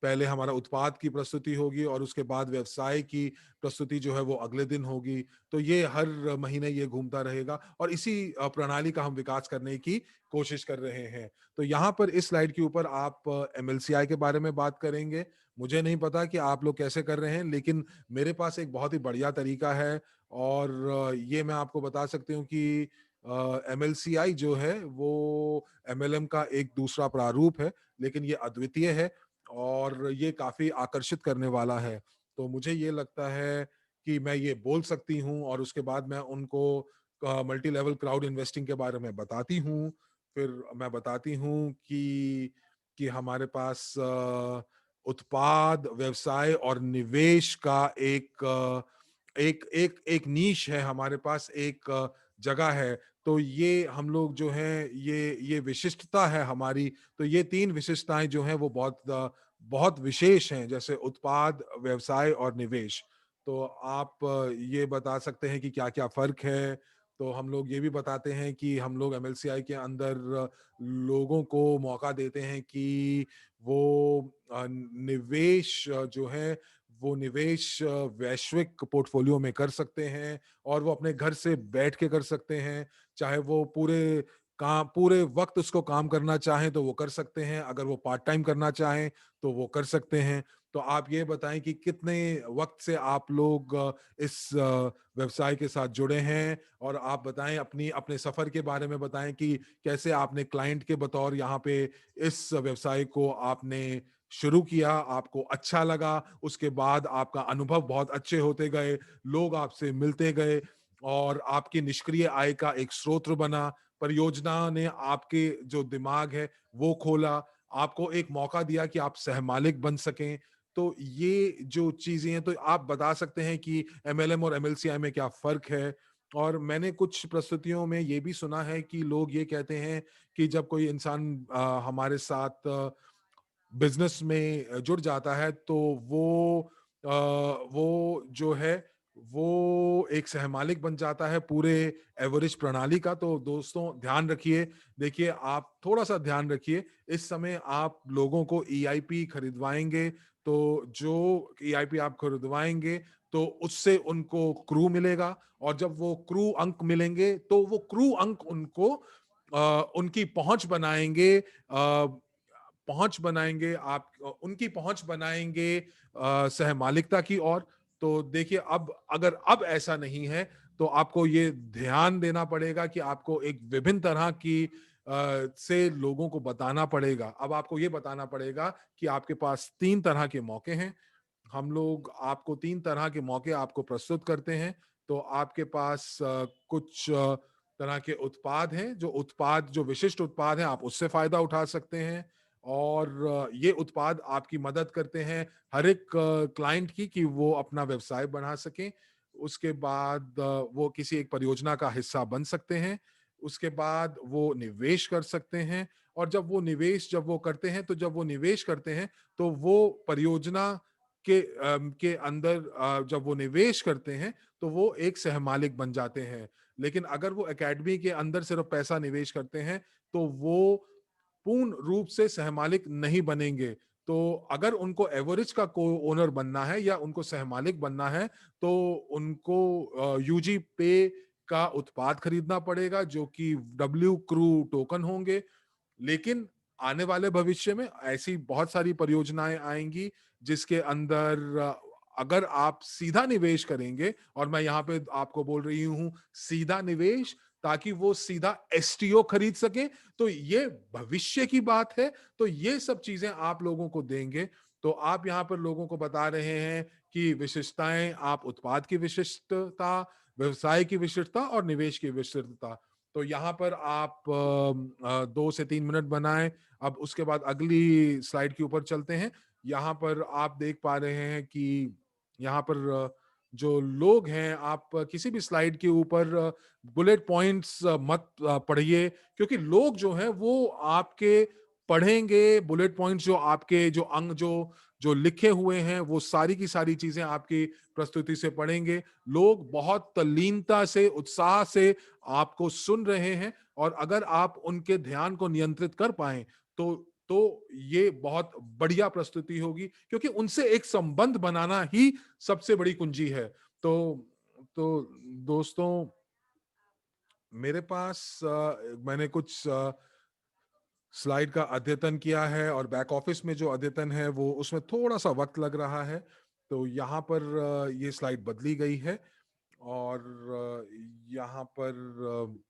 S2: पहले हमारा उत्पाद की प्रस्तुति होगी, और उसके बाद व्यवसाय की प्रस्तुति जो है वो अगले दिन होगी। तो ये हर महीने ये घूमता रहेगा, और इसी प्रणाली का हम विकास करने की कोशिश कर रहे हैं। तो यहाँ पर इस स्लाइड के ऊपर आप एमएलसीआई के बारे में बात करेंगे। मुझे नहीं पता कि आप लोग कैसे कर रहे हैं, लेकिन मेरे पास एक बहुत ही बढ़िया तरीका है, और ये मैं आपको बता सकती हूँ कि एमएलसीआई जो है वो एमएलएम का एक दूसरा प्रारूप है, लेकिन ये अद्वितीय है और ये काफ़ी आकर्षित करने वाला है। तो मुझे ये लगता है कि मैं ये बोल सकती हूँ, और उसके बाद मैं उनको मल्टी लेवल क्राउड इन्वेस्टिंग के बारे में बताती हूँ। फिर मैं बताती हूँ कि हमारे पास उत्पाद, व्यवसाय और निवेश का एक नीश है, हमारे पास एक जगह है। तो ये हम लोग जो हैं, ये विशिष्टता है हमारी। तो ये 3 विशिष्टताएँ जो हैं वो बहुत विशेष हैं, जैसे उत्पाद, व्यवसाय और निवेश। तो आप ये बता सकते हैं कि क्या-क्या फ़र्क है? तो हम लोग ये भी बताते हैं कि हम लोग एमएलसीआई के अंदर लोगों को मौका देते हैं कि वो निवेश जो है, वो निवेश वैश्विक पोर्टफ़ोलियो में कर सकते हैं, और वो अपने घर से बैठ के कर सकते हैं। चाहे वो पूरे वक़्त उसको काम करना चाहें तो वो कर सकते हैं, अगर वो पार्ट टाइम करना चाहें तो वो कर सकते हैं। तो आप ये बताएँ कि कितने वक़्त से आप लोग इस व्यवसाय के साथ जुड़े हैं, और आप बताएँ अपने सफ़र के बारे में बताएँ कि कैसे आपने क्लाइंट के बतौर यहाँ पे इस व्यवसाय को आपने शुरू किया, आपको अच्छा लगा, उसके बाद आपका अनुभव बहुत अच्छे होते गए, लोग आपसे मिलते गए, और आपकी निष्क्रिय आय का एक स्रोत बना। परियोजना ने आपके जो दिमाग है वो खोला, आपको एक मौका दिया कि आप सहमालिक बन सकें। तो ये जो चीज़ें हैं, तो आप बता सकते हैं कि एमएलएम और एमएलसीआई में क्या फ़र्क है? और मैंने कुछ प्रस्तुतियों में ये भी सुना है कि लोग ये कहते हैं कि जब कोई इंसान हमारे साथ बिज़नेस में जुड़ जाता है, तो वो जो है वो एक सहमालिक बन जाता है पूरे एवरेज प्रणाली का। तो दोस्तों ध्यान रखिए, देखिए आप थोड़ा-सा ध्यान रखिए, इस समय आप लोगों को ईआईपी खरीदवाएँगे, तो जो ईआईपी आप खरीदवाएँगे, तो उससे उनको क्रू मिलेगा, और जब वो क्रू अंक मिलेंगे, तो वो क्रू अंक उनको उनकी पहुँच बनाएँगे, उनकी पहुँच बनाएँगे सहमालिकता की ओर। तो देखिए, अब ऐसा नहीं है, तो आपको ये ध्यान देना पड़ेगा कि आपको एक विभिन्न तरह की से लोगों को बताना पड़ेगा। अब आपको ये बताना पड़ेगा कि आपके पास 3 तरह के मौके हैं। हम लोग आपको 3 तरह के मौके आपको प्रस्तुत करते हैं। तो आपके पास कुछ तरह के उत्पाद हैं, जो विशिष्ट उत्पाद हैं, आप उससे फ़ायदा उठा सकते हैं, और ये उत्पाद आपकी मदद करते हैं हर एक क्लाइंट की कि वो अपना व्यवसाय बढ़ा सकें। उसके बाद वो किसी एक परियोजना का हिस्सा बन सकते हैं। उसके बाद वो निवेश कर सकते हैं, और जब वो निवेश करते हैं, तो वो परियोजना के अंदर जब वो निवेश करते हैं, तो वो एक सहमालिक बन जाते हैं। लेकिन अगर वो एकेडमी के अंदर सिर्फ पैसा निवेश करते हैं, तो वो पूर्ण रूप से सहमालिक नहीं बनेंगे। तो अगर उनको एवरेज का को ओनर बनना है या उनको सहमालिक बनना है, तो उनको यूजी पे का उत्पाद खरीदना पड़ेगा, जो कि डब्ल्यू क्रू टोकन होंगे। लेकिन आने वाले भविष्य में ऐसी बहुत सारी परियोजनाएं आएंगी जिसके अंदर अगर आप सीधा निवेश करेंगे, और मैं यहाँ पे आपको बोल रही हूँ सीधा निवेश, ताकि वो सीधा एसटीओ खरीद सके, तो ये भविष्य की बात है। तो ये सब चीजें आप लोगों को देंगे। तो आप यहाँ पर लोगों को बता रहे हैं कि विशिष्टताएं, आप उत्पाद की विशिष्टता, व्यवसाय की विशिष्टता और निवेश की विशिष्टता। तो यहाँ पर आप 2 से 3 मिनट बनाएं। अब उसके बाद अगली स्लाइड के ऊपर चलते हैं। यहाँ पर आप देख पा रहे हैं कि यहाँ पर जो लोग हैं, आप किसी भी स्लाइड के ऊपर बुलेट पॉइंट्स मत पढ़िए, क्योंकि लोग जो हैं वो आपके पढ़ेंगे बुलेट पॉइंट्स, जो आपके जो अंग जो जो लिखे हुए हैं वो सारी की सारी चीजें आपकी प्रस्तुति से पढ़ेंगे। लोग बहुत तल्लीनता से, उत्साह से आपको सुन रहे हैं, और अगर आप उनके ध्यान को नियंत्रित कर पाए तो ये बहुत बढ़िया प्रस्तुति होगी, क्योंकि उनसे एक संबंध बनाना ही सबसे बड़ी कुंजी है। तो दोस्तों, मेरे पास मैंने कुछ स्लाइड का अद्यतन किया है, और बैक ऑफिस में जो अद्यतन है वो उसमें थोड़ा सा वक्त लग रहा है। तो यहाँ पर ये स्लाइड बदली गई है, और यहाँ पर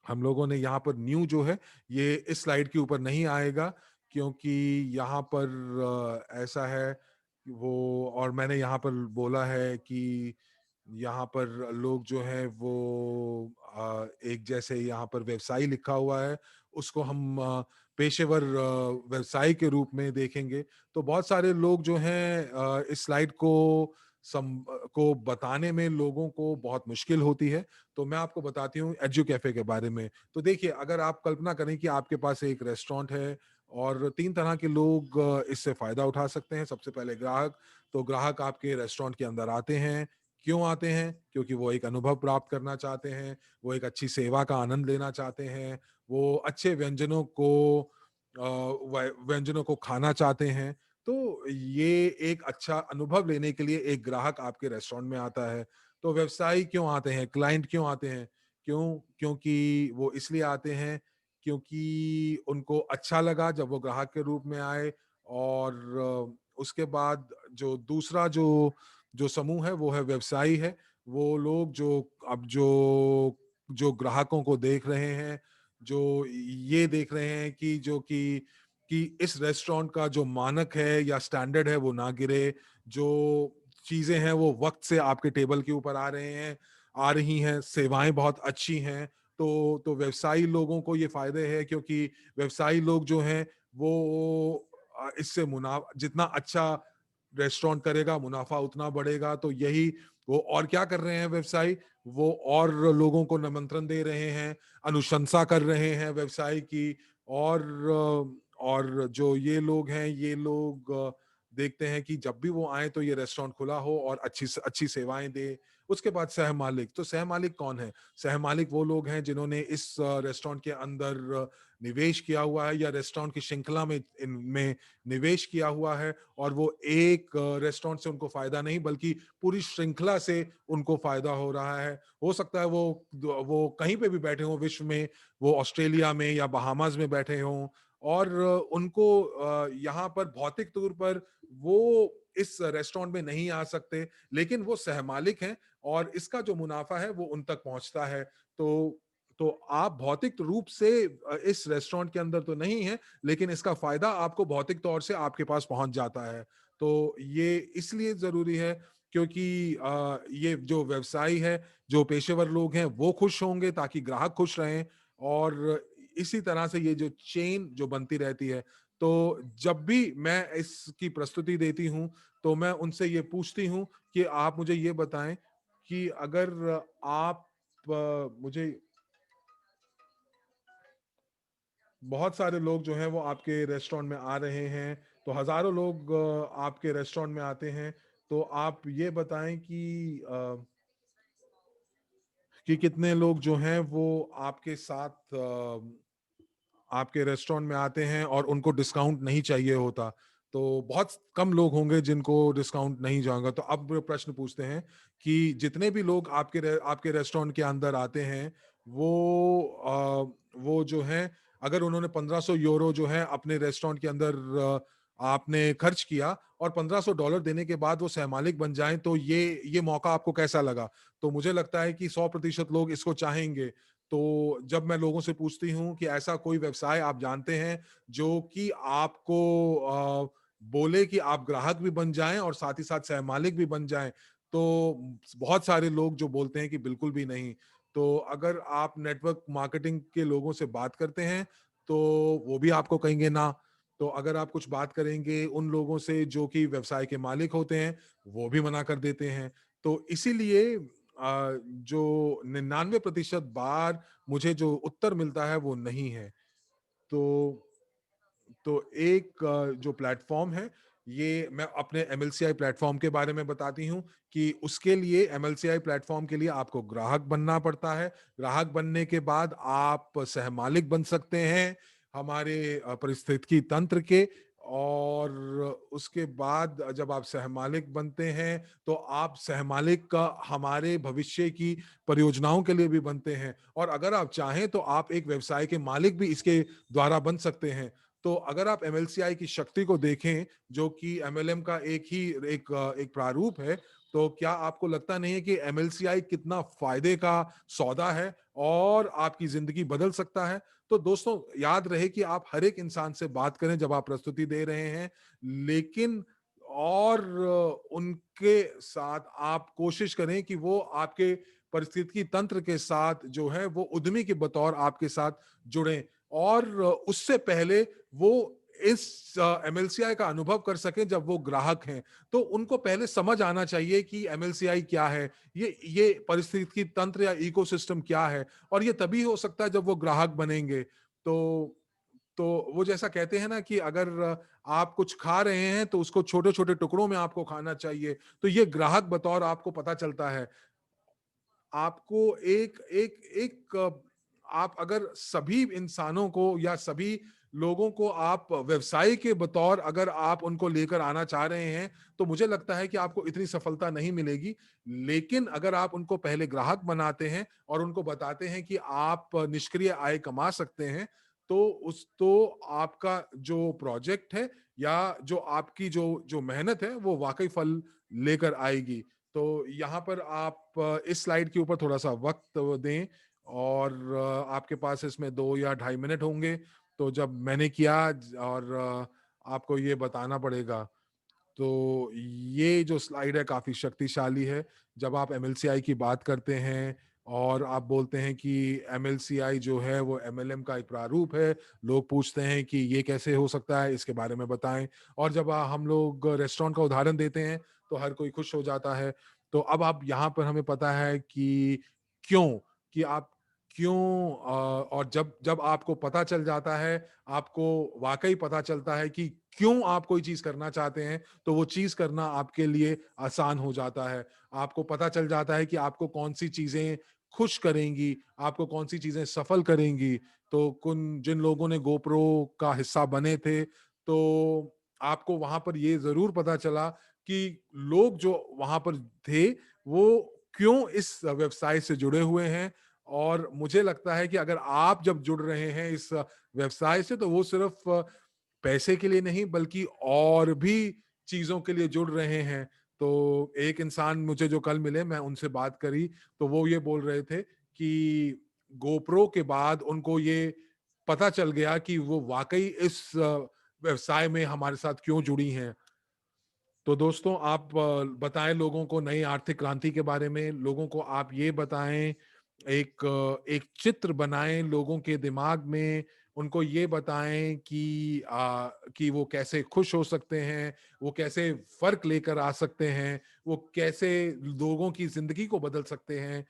S2: हम लोगों ने यहाँ पर न्यू जो है ये इस स्लाइड के ऊपर नहीं आएगा, क्योंकि यहाँ पर ऐसा है कि वो, और मैंने यहाँ पर बोला है कि यहाँ पर लोग जो हैं वो एक जैसे यहाँ पर व्यवसायी लिखा हुआ है, उसको हम पेशेवर व्यवसाय के रूप में देखेंगे। तो बहुत सारे लोग जो हैं इस स्लाइड को बताने में लोगों को बहुत मुश्किल होती है। तो मैं आपको बताती हूँ एड्यू कैफे के बारे में। तो देखिए, अगर आप कल्पना करें कि आपके पास एक रेस्टोरेंट है, और 3 तरह के लोग इससे फायदा उठा सकते हैं। सबसे पहले ग्राहक। तो ग्राहक आपके रेस्टोरेंट के अंदर आते हैं। क्यों आते हैं? क्योंकि वो एक अनुभव प्राप्त करना चाहते हैं, वो एक अच्छी सेवा का आनंद लेना चाहते हैं, वो अच्छे व्यंजनों को खाना चाहते हैं। तो ये एक अच्छा अनुभव लेने के लिए एक ग्राहक आपके रेस्टोरेंट में आता है। तो व्यवसायी क्यों आते हैं, क्लाइंट क्यों आते हैं? क्योंकि वो इसलिए आते हैं क्योंकि उनको अच्छा लगा जब वो ग्राहक के रूप में आए। और उसके बाद जो दूसरा जो जो समूह है वो है व्यवसायी है। वो लोग जो अब जो जो ग्राहकों को देख रहे हैं, जो ये देख रहे हैं कि इस रेस्टोरेंट का जो मानक है या स्टैंडर्ड है वो ना गिरे, जो चीजें हैं वो वक्त से आपके टेबल के ऊपर आ रही हैं, सेवाएं बहुत अच्छी हैं। तो व्यवसायी लोगों को ये फायदे हैं, क्योंकि व्यवसायी लोग जो हैं वो इससे मुनाफा, जितना अच्छा रेस्टोरेंट करेगा मुनाफा उतना बढ़ेगा। तो यही वो और क्या कर रहे हैं व्यवसायी, वो और लोगों को निमंत्रण दे रहे हैं, अनुशंसा कर रहे हैं व्यवसाय की। और जो ये लोग हैं, ये लोग देखते हैं कि जब भी वो आए तो ये रेस्टोरेंट खुला हो और अच्छी अच्छी सेवाएं दे। उसके बाद सह मालिक। तो सह मालिक कौन है? सह मालिक वो लोग हैं जिन्होंने इस रेस्टोरेंट के अंदर निवेश किया हुआ है, या रेस्टोरेंट की श्रृंखला में इनमें निवेश किया हुआ है, और वो एक रेस्टोरेंट से उनको फायदा नहीं बल्कि पूरी श्रृंखला से उनको फायदा हो रहा है। हो सकता है वो कहीं पे भी बैठे हों विश्व में, वो ऑस्ट्रेलिया में या बहामास में बैठे हों, और उनको यहाँ पर भौतिक तौर पर वो इस रेस्टोरेंट में नहीं आ सकते, लेकिन वो सहमालिक हैं, और इसका जो मुनाफा है वो उन तक पहुंचता है। तो तो आप भौतिक रूप से इस रेस्टोरेंट के अंदर तो नहीं है, लेकिन इसका फायदा आपको भौतिक तौर से आपके पास पहुंच जाता है। तो ये इसलिए जरूरी है क्योंकि ये जो व्यवसायी है, जो पेशेवर लोग हैं, वो खुश होंगे ताकि ग्राहक खुश रहें, और इसी तरह से ये जो चेन जो बनती रहती है। तो जब भी मैं इसकी प्रस्तुति देती हूं, तो मैं उनसे ये पूछती हूं कि आप मुझे ये बताएं कि अगर आप मुझे, बहुत सारे लोग जो हैं वो आपके रेस्टोरेंट में आ रहे हैं, तो हजारों लोग आपके रेस्टोरेंट में आते हैं। तो आप ये बताएं कि कितने लोग जो हैं वो आपके साथ आपके रेस्टोरेंट में आते हैं और उनको डिस्काउंट नहीं चाहिए होता, तो बहुत कम लोग होंगे जिनको डिस्काउंट नहीं जाएगा। तो अब वो प्रश्न पूछते हैं कि जितने भी लोग आपके रेस्टोरेंट के अंदर आते हैं, वो जो है, अगर उन्होंने 1500 यूरो जो है अपने रेस्टोरेंट के अंदर आपने खर्च किया और $1500 देने के बाद वो सहमालिक बन जाएं, तो ये मौका आपको कैसा लगा? तो मुझे लगता है कि 100% लोग इसको चाहेंगे। तो जब मैं लोगों से पूछती हूँ कि ऐसा कोई व्यवसाय आप जानते हैं जो कि आपको बोले कि आप ग्राहक भी बन जाएं और साथ ही साथ सहमालिक भी बन जाएं, तो बहुत सारे लोग जो बोलते हैं कि बिल्कुल भी नहीं। तो अगर आप नेटवर्क मार्केटिंग के लोगों से बात करते हैं, तो वो भी आपको कहेंगे ना। तो अगर आप कुछ बात करेंगे उन लोगों से जो कि व्यवसाय के मालिक होते हैं, वो भी मना कर देते हैं। तो इसीलिए जो 99% बार मुझे जो उत्तर मिलता है वो नहीं है। तो एक जो प्लेटफ़ॉर्म है, ये मैं अपने एमएलसीआई प्लेटफ़ॉर्म के बारे में बताती हूँ कि उसके लिए, एमएलसीआई प्लेटफ़ॉर्म के लिए आपको ग्राहक बनना पड़ता है। ग्राहक बनने के बाद आप सहमालिक बन सकते हैं हमारे पारिस्थितिकी तंत्र के, और उसके बाद जब आप सहमालिक बनते हैं, तो आप सहमालिक का हमारे भविष्य की परियोजनाओं के लिए भी बनते हैं, और अगर आप चाहें तो आप एक व्यवसाय के मालिक भी इसके द्वारा बन सकते हैं। तो अगर आप एमएलसीआई की शक्ति को देखें, जो कि एमएलएम का एक प्रारूप है, तो क्या आपको लगता नहीं है कि एमएलसीआई कितना फायदे का सौदा है और आपकी जिंदगी बदल सकता है? तो दोस्तों, याद रहे कि आप हर एक इंसान से बात करें जब आप प्रस्तुति दे रहे हैं, लेकिन और उनके साथ आप कोशिश करें कि वो आपके परिस्थिति तंत्र के साथ जो है वो उद्यमी के बतौर आपके साथ जुड़ें, और उससे पहले वो इस एमएलसीआई का अनुभव कर सकें जब वो ग्राहक हैं। तो उनको पहले समझ आना चाहिए कि एमएलसीआई क्या है, ये परिस्थिति तंत्र या इकोसिस्टम क्या है, और ये तभी हो सकता है जब वो ग्राहक बनेंगे। तो तो वो जैसा कहते हैं ना कि अगर आप कुछ खा रहे हैं तो उसको छोटे-छोटे टुकड़ों में आपको खाना चाहिए। तो ये ग्राहक बतौर आपको पता चलता है। आपको एक एक एक आप अगर सभी इंसानों को या सभी लोगों को आप व्यवसाय के बतौर अगर आप उनको लेकर आना चाह रहे हैं, तो मुझे लगता है कि आपको इतनी सफलता नहीं मिलेगी। लेकिन अगर आप उनको पहले ग्राहक बनाते हैं और उनको बताते हैं कि आप निष्क्रिय आय कमा सकते हैं, तो आपका जो प्रोजेक्ट है या जो आपकी जो जो मेहनत है, वो वाक़ई फल लेकर आएगी। तो यहाँ पर आप इस स्लाइड के ऊपर थोड़ा-सा वक़्त दें, और आपके पास इसमें 2 या ढाई मिनट होंगे। तो जब मैंने किया और आपको ये बताना पड़ेगा, तो ये जो स्लाइड है काफ़ी शक्तिशाली है। जब आप एमएलसीआई की बात करते हैं और आप बोलते हैं कि एमएलसीआई जो है वो एमएलएम का एक प्रारूप है, लोग पूछते हैं कि ये कैसे हो सकता है? इसके बारे में बताएँ। और जब हम लोग रेस्टोरेंट का उदाहरण देते हैं, तो हर कोई खुश हो जाता है। तो अब आप यहाँ पर हमें पता है कि क्यों, कि आप क्यों, और जब जब आपको पता चल जाता है, आपको वाक़ई पता चलता है कि क्यों आप कोई चीज़ करना चाहते हैं, तो वो चीज़ करना आपके लिए आसान हो जाता है। आपको पता चल जाता है कि आपको कौन-सी चीज़ें खुश करेंगी, आपको कौन-सी चीज़ें सफल करेंगी। तो कुन जिन लोगों ने गोप्रो का हिस्सा बने थे, तो आपको वहाँ पर ये ज़रूर पता चला कि लोग जो वहाँ पर थे, वो क्यों इस व्यवसाय से जुड़े हुए हैं। और मुझे लगता है कि अगर आप जब जुड़ रहे हैं इस व्यवसाय से, तो वो सिर्फ़ पैसे के लिए नहीं बल्कि और भी चीज़ों के लिए जुड़ रहे हैं। तो एक इंसान मुझे जो कल मिले, मैं उनसे बात करी, तो वो ये बोल रहे थे कि गोप्रो के बाद उनको ये पता चल गया कि वो वाक़ई इस व्यवसाय में हमारे साथ क्यों जुड़ी हैं। तो दोस्तों, आप बताएँ लोगों को नई आर्थिक क्रांति के बारे में, लोगों को आप ये बताएँ, एक चित्र बनाएँ लोगों के दिमाग में, उनको ये बताएँ कि वो कैसे खुश हो सकते हैं, वो कैसे फ़र्क लेकर आ सकते हैं, वो कैसे लोगों की ज़िंदगी को बदल सकते हैं,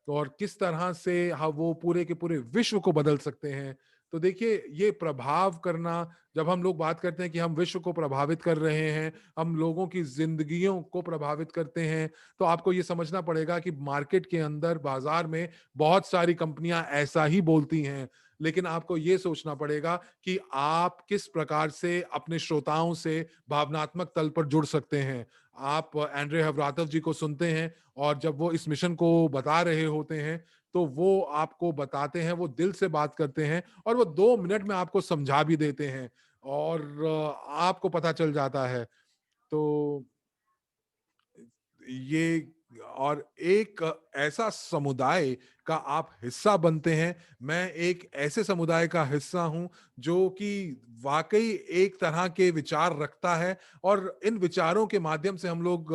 S2: और किस तरह से वो पूरे के पूरे विश्व को बदल सकते हैं। तो देखिए, ये प्रभाव करना, जब हम लोग बात करते हैं कि हम विश्व को प्रभावित कर रहे हैं, हम लोगों की ज़िंदगियों को प्रभावित करते हैं, तो आपको ये समझना पड़ेगा कि मार्केट के अंदर, बाज़ार में बहुत सारी कंपनियाँ ऐसा ही बोलती हैं। लेकिन आपको ये सोचना पड़ेगा कि आप किस प्रकार से अपने श्रोताओं से भावनात्मक तल पर जुड़ सकते हैं। आप एंड्रे हवरातव जी को सुनते हैं, और जब वो इस मिशन को बता रहे होते हैं, तो वो आपको बताते हैं, वो दिल से बात करते हैं, और वो 2 मिनट में आपको समझा भी देते हैं, और आपको पता चल जाता है। तो ये, और एक ऐसा समुदाय का आप हिस्सा बनते हैं। मैं एक ऐसे समुदाय का हिस्सा हूँ जो कि वाक़ई एक तरह के विचार रखता है, और इन विचारों के माध्यम से हम लोग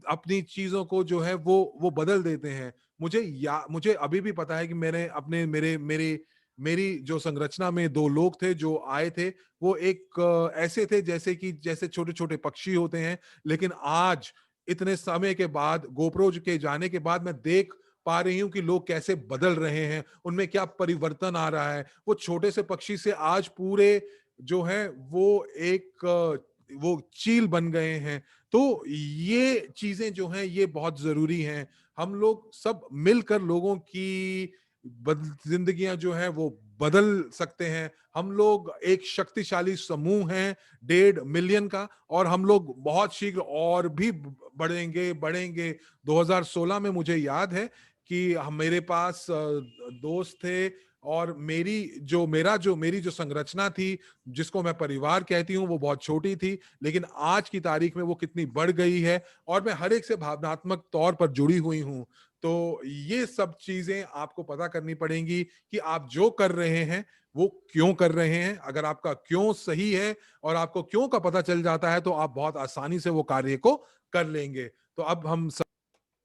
S2: अपनी चीज़ों को जो है वो बदल देते हैं। मुझे अभी भी पता है कि मैंने अपने मेरे मेरे मेरी जो संरचना में 2 लोग थे जो आए थे, वो एक ऐसे थे जैसे छोटे-छोटे पक्षी होते हैं, लेकिन आज इतने समय के बाद, गोप्रो के जाने के बाद, मैं देख पा रही हूँ कि लोग कैसे बदल रहे हैं, उनमें क्या परिवर्तन आ रहा है। वो छोटे से पक्षी से आज पूरे जो हैं वो एक वो चील बन गए हैं। तो ये चीज़ें जो हैं ये बहुत ज़रूरी हैं। हम लोग सब मिलकर लोगों की ज़िंदगियाँ जो हैं वो बदल सकते हैं। हम लोग एक शक्तिशाली समूह हैं, 1.5 मिलियन का, और हम लोग बहुत शीघ्र और भी बढ़ेंगे। 2016 में मुझे याद है कि मेरे पास दोस्त थे, और मेरी जो संरचना थी, जिसको मैं परिवार कहती हूँ, वो बहुत छोटी थी, लेकिन आज की तारीख में वो कितनी बढ़ गई है, और मैं हर एक से भावनात्मक तौर पर जुड़ी हुई हूँ। तो ये सब चीज़ें आपको पता करनी पड़ेंगी कि आप जो कर रहे हैं, वो क्यों कर रहे हैं। अगर आपका क्यों सही है और आपको क्यों का पता चल जाता है, तो आप बहुत आसानी से वो कार्य को कर लेंगे। तो अब हम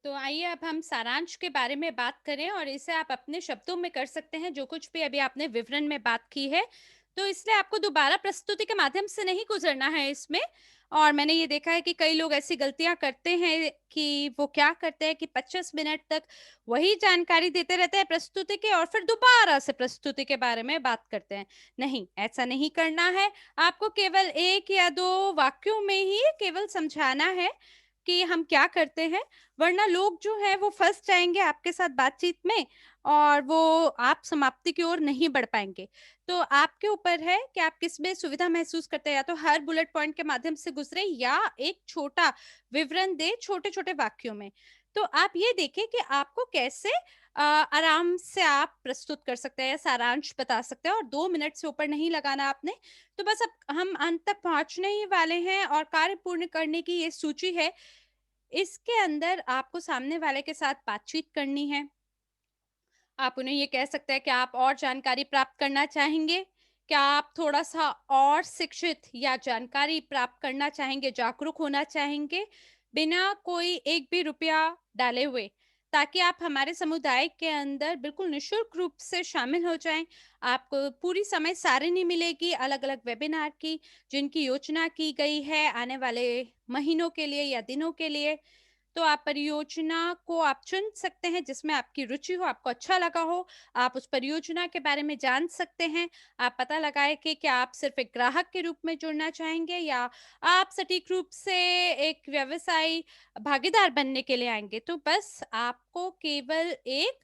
S1: तो आइए अब हम सारांश के बारे में बात करें और इसे आप अपने शब्दों में कर सकते हैं जो कुछ भी अभी आपने विवरण में बात की है। तो इसलिए आपको दोबारा प्रस्तुति के माध्यम से नहीं गुजरना है इसमें। और मैंने ये देखा है कि कई लोग ऐसी गलतियां करते हैं कि वो क्या करते हैं कि 25 मिनट तक वही जानकारी देते रहते हैं प्रस्तुति के और फिर दोबारा से प्रस्तुति के बारे में बात करते हैं। नहीं, ऐसा नहीं करना है। आपको केवल 1 या 2 वाक्यों में ही केवल समझाना है कि हम क्या करते हैं, वरना लोग जो है वो फँस जाएँगे आपके साथ बातचीत में और वो आप समाप्ति की ओर नहीं बढ़ पाएँगे। तो आपके ऊपर है कि आप किसमें सुविधा महसूस करते हैं, या तो हर बुलेट पॉइंट के माध्यम से गुज़रे या एक छोटा विवरण दें छोटे-छोटे वाक्यों में। तो आप ये देखें कि आपको कैसे आराम से आप प्रस्तुत कर सकते हैं या सारांश बता सकते हैं, और 2 मिनट से ऊपर नहीं लगाना आपने। तो बस अब हम अंत तक पहुँचने ही वाले हैं और कार्य पूर्ण करने की ये सूची है। इसके अंदर आपको सामने वाले के साथ बातचीत करनी है। आप उन्हें ये कह सकते हैं कि आप और जानकारी प्राप्त करना चाहेंगे? क्या आप थोड़ा-सा और शिक्षित या जानकारी प्राप्त करना चाहेंगे, जागरूक होना चाहेंगे, बिना कोई एक भी रुपया डाले हुए, ताकि आप हमारे समुदाय के अंदर बिल्कुल निःशुल्क रूप से शामिल हो जाएँ। आपको पूरी समय सारिणी मिलेगी अलग-अलग वेबिनार की, जिनकी योजना की गई है आने वाले महीनों के लिए या दिनों के लिए। तो आप परियोजना को आप चुन सकते हैं जिसमें आपकी रुचि हो, आपको अच्छा लगा हो। आप उस परियोजना के बारे में जान सकते हैं। आप पता लगाएँ कि क्या आप सिर्फ़ एक ग्राहक के रूप में जुड़ना चाहेंगे, या आप सटीक रूप से एक व्यवसायी भागीदार बनने के लिए आएँगे। तो बस आपको केवल एक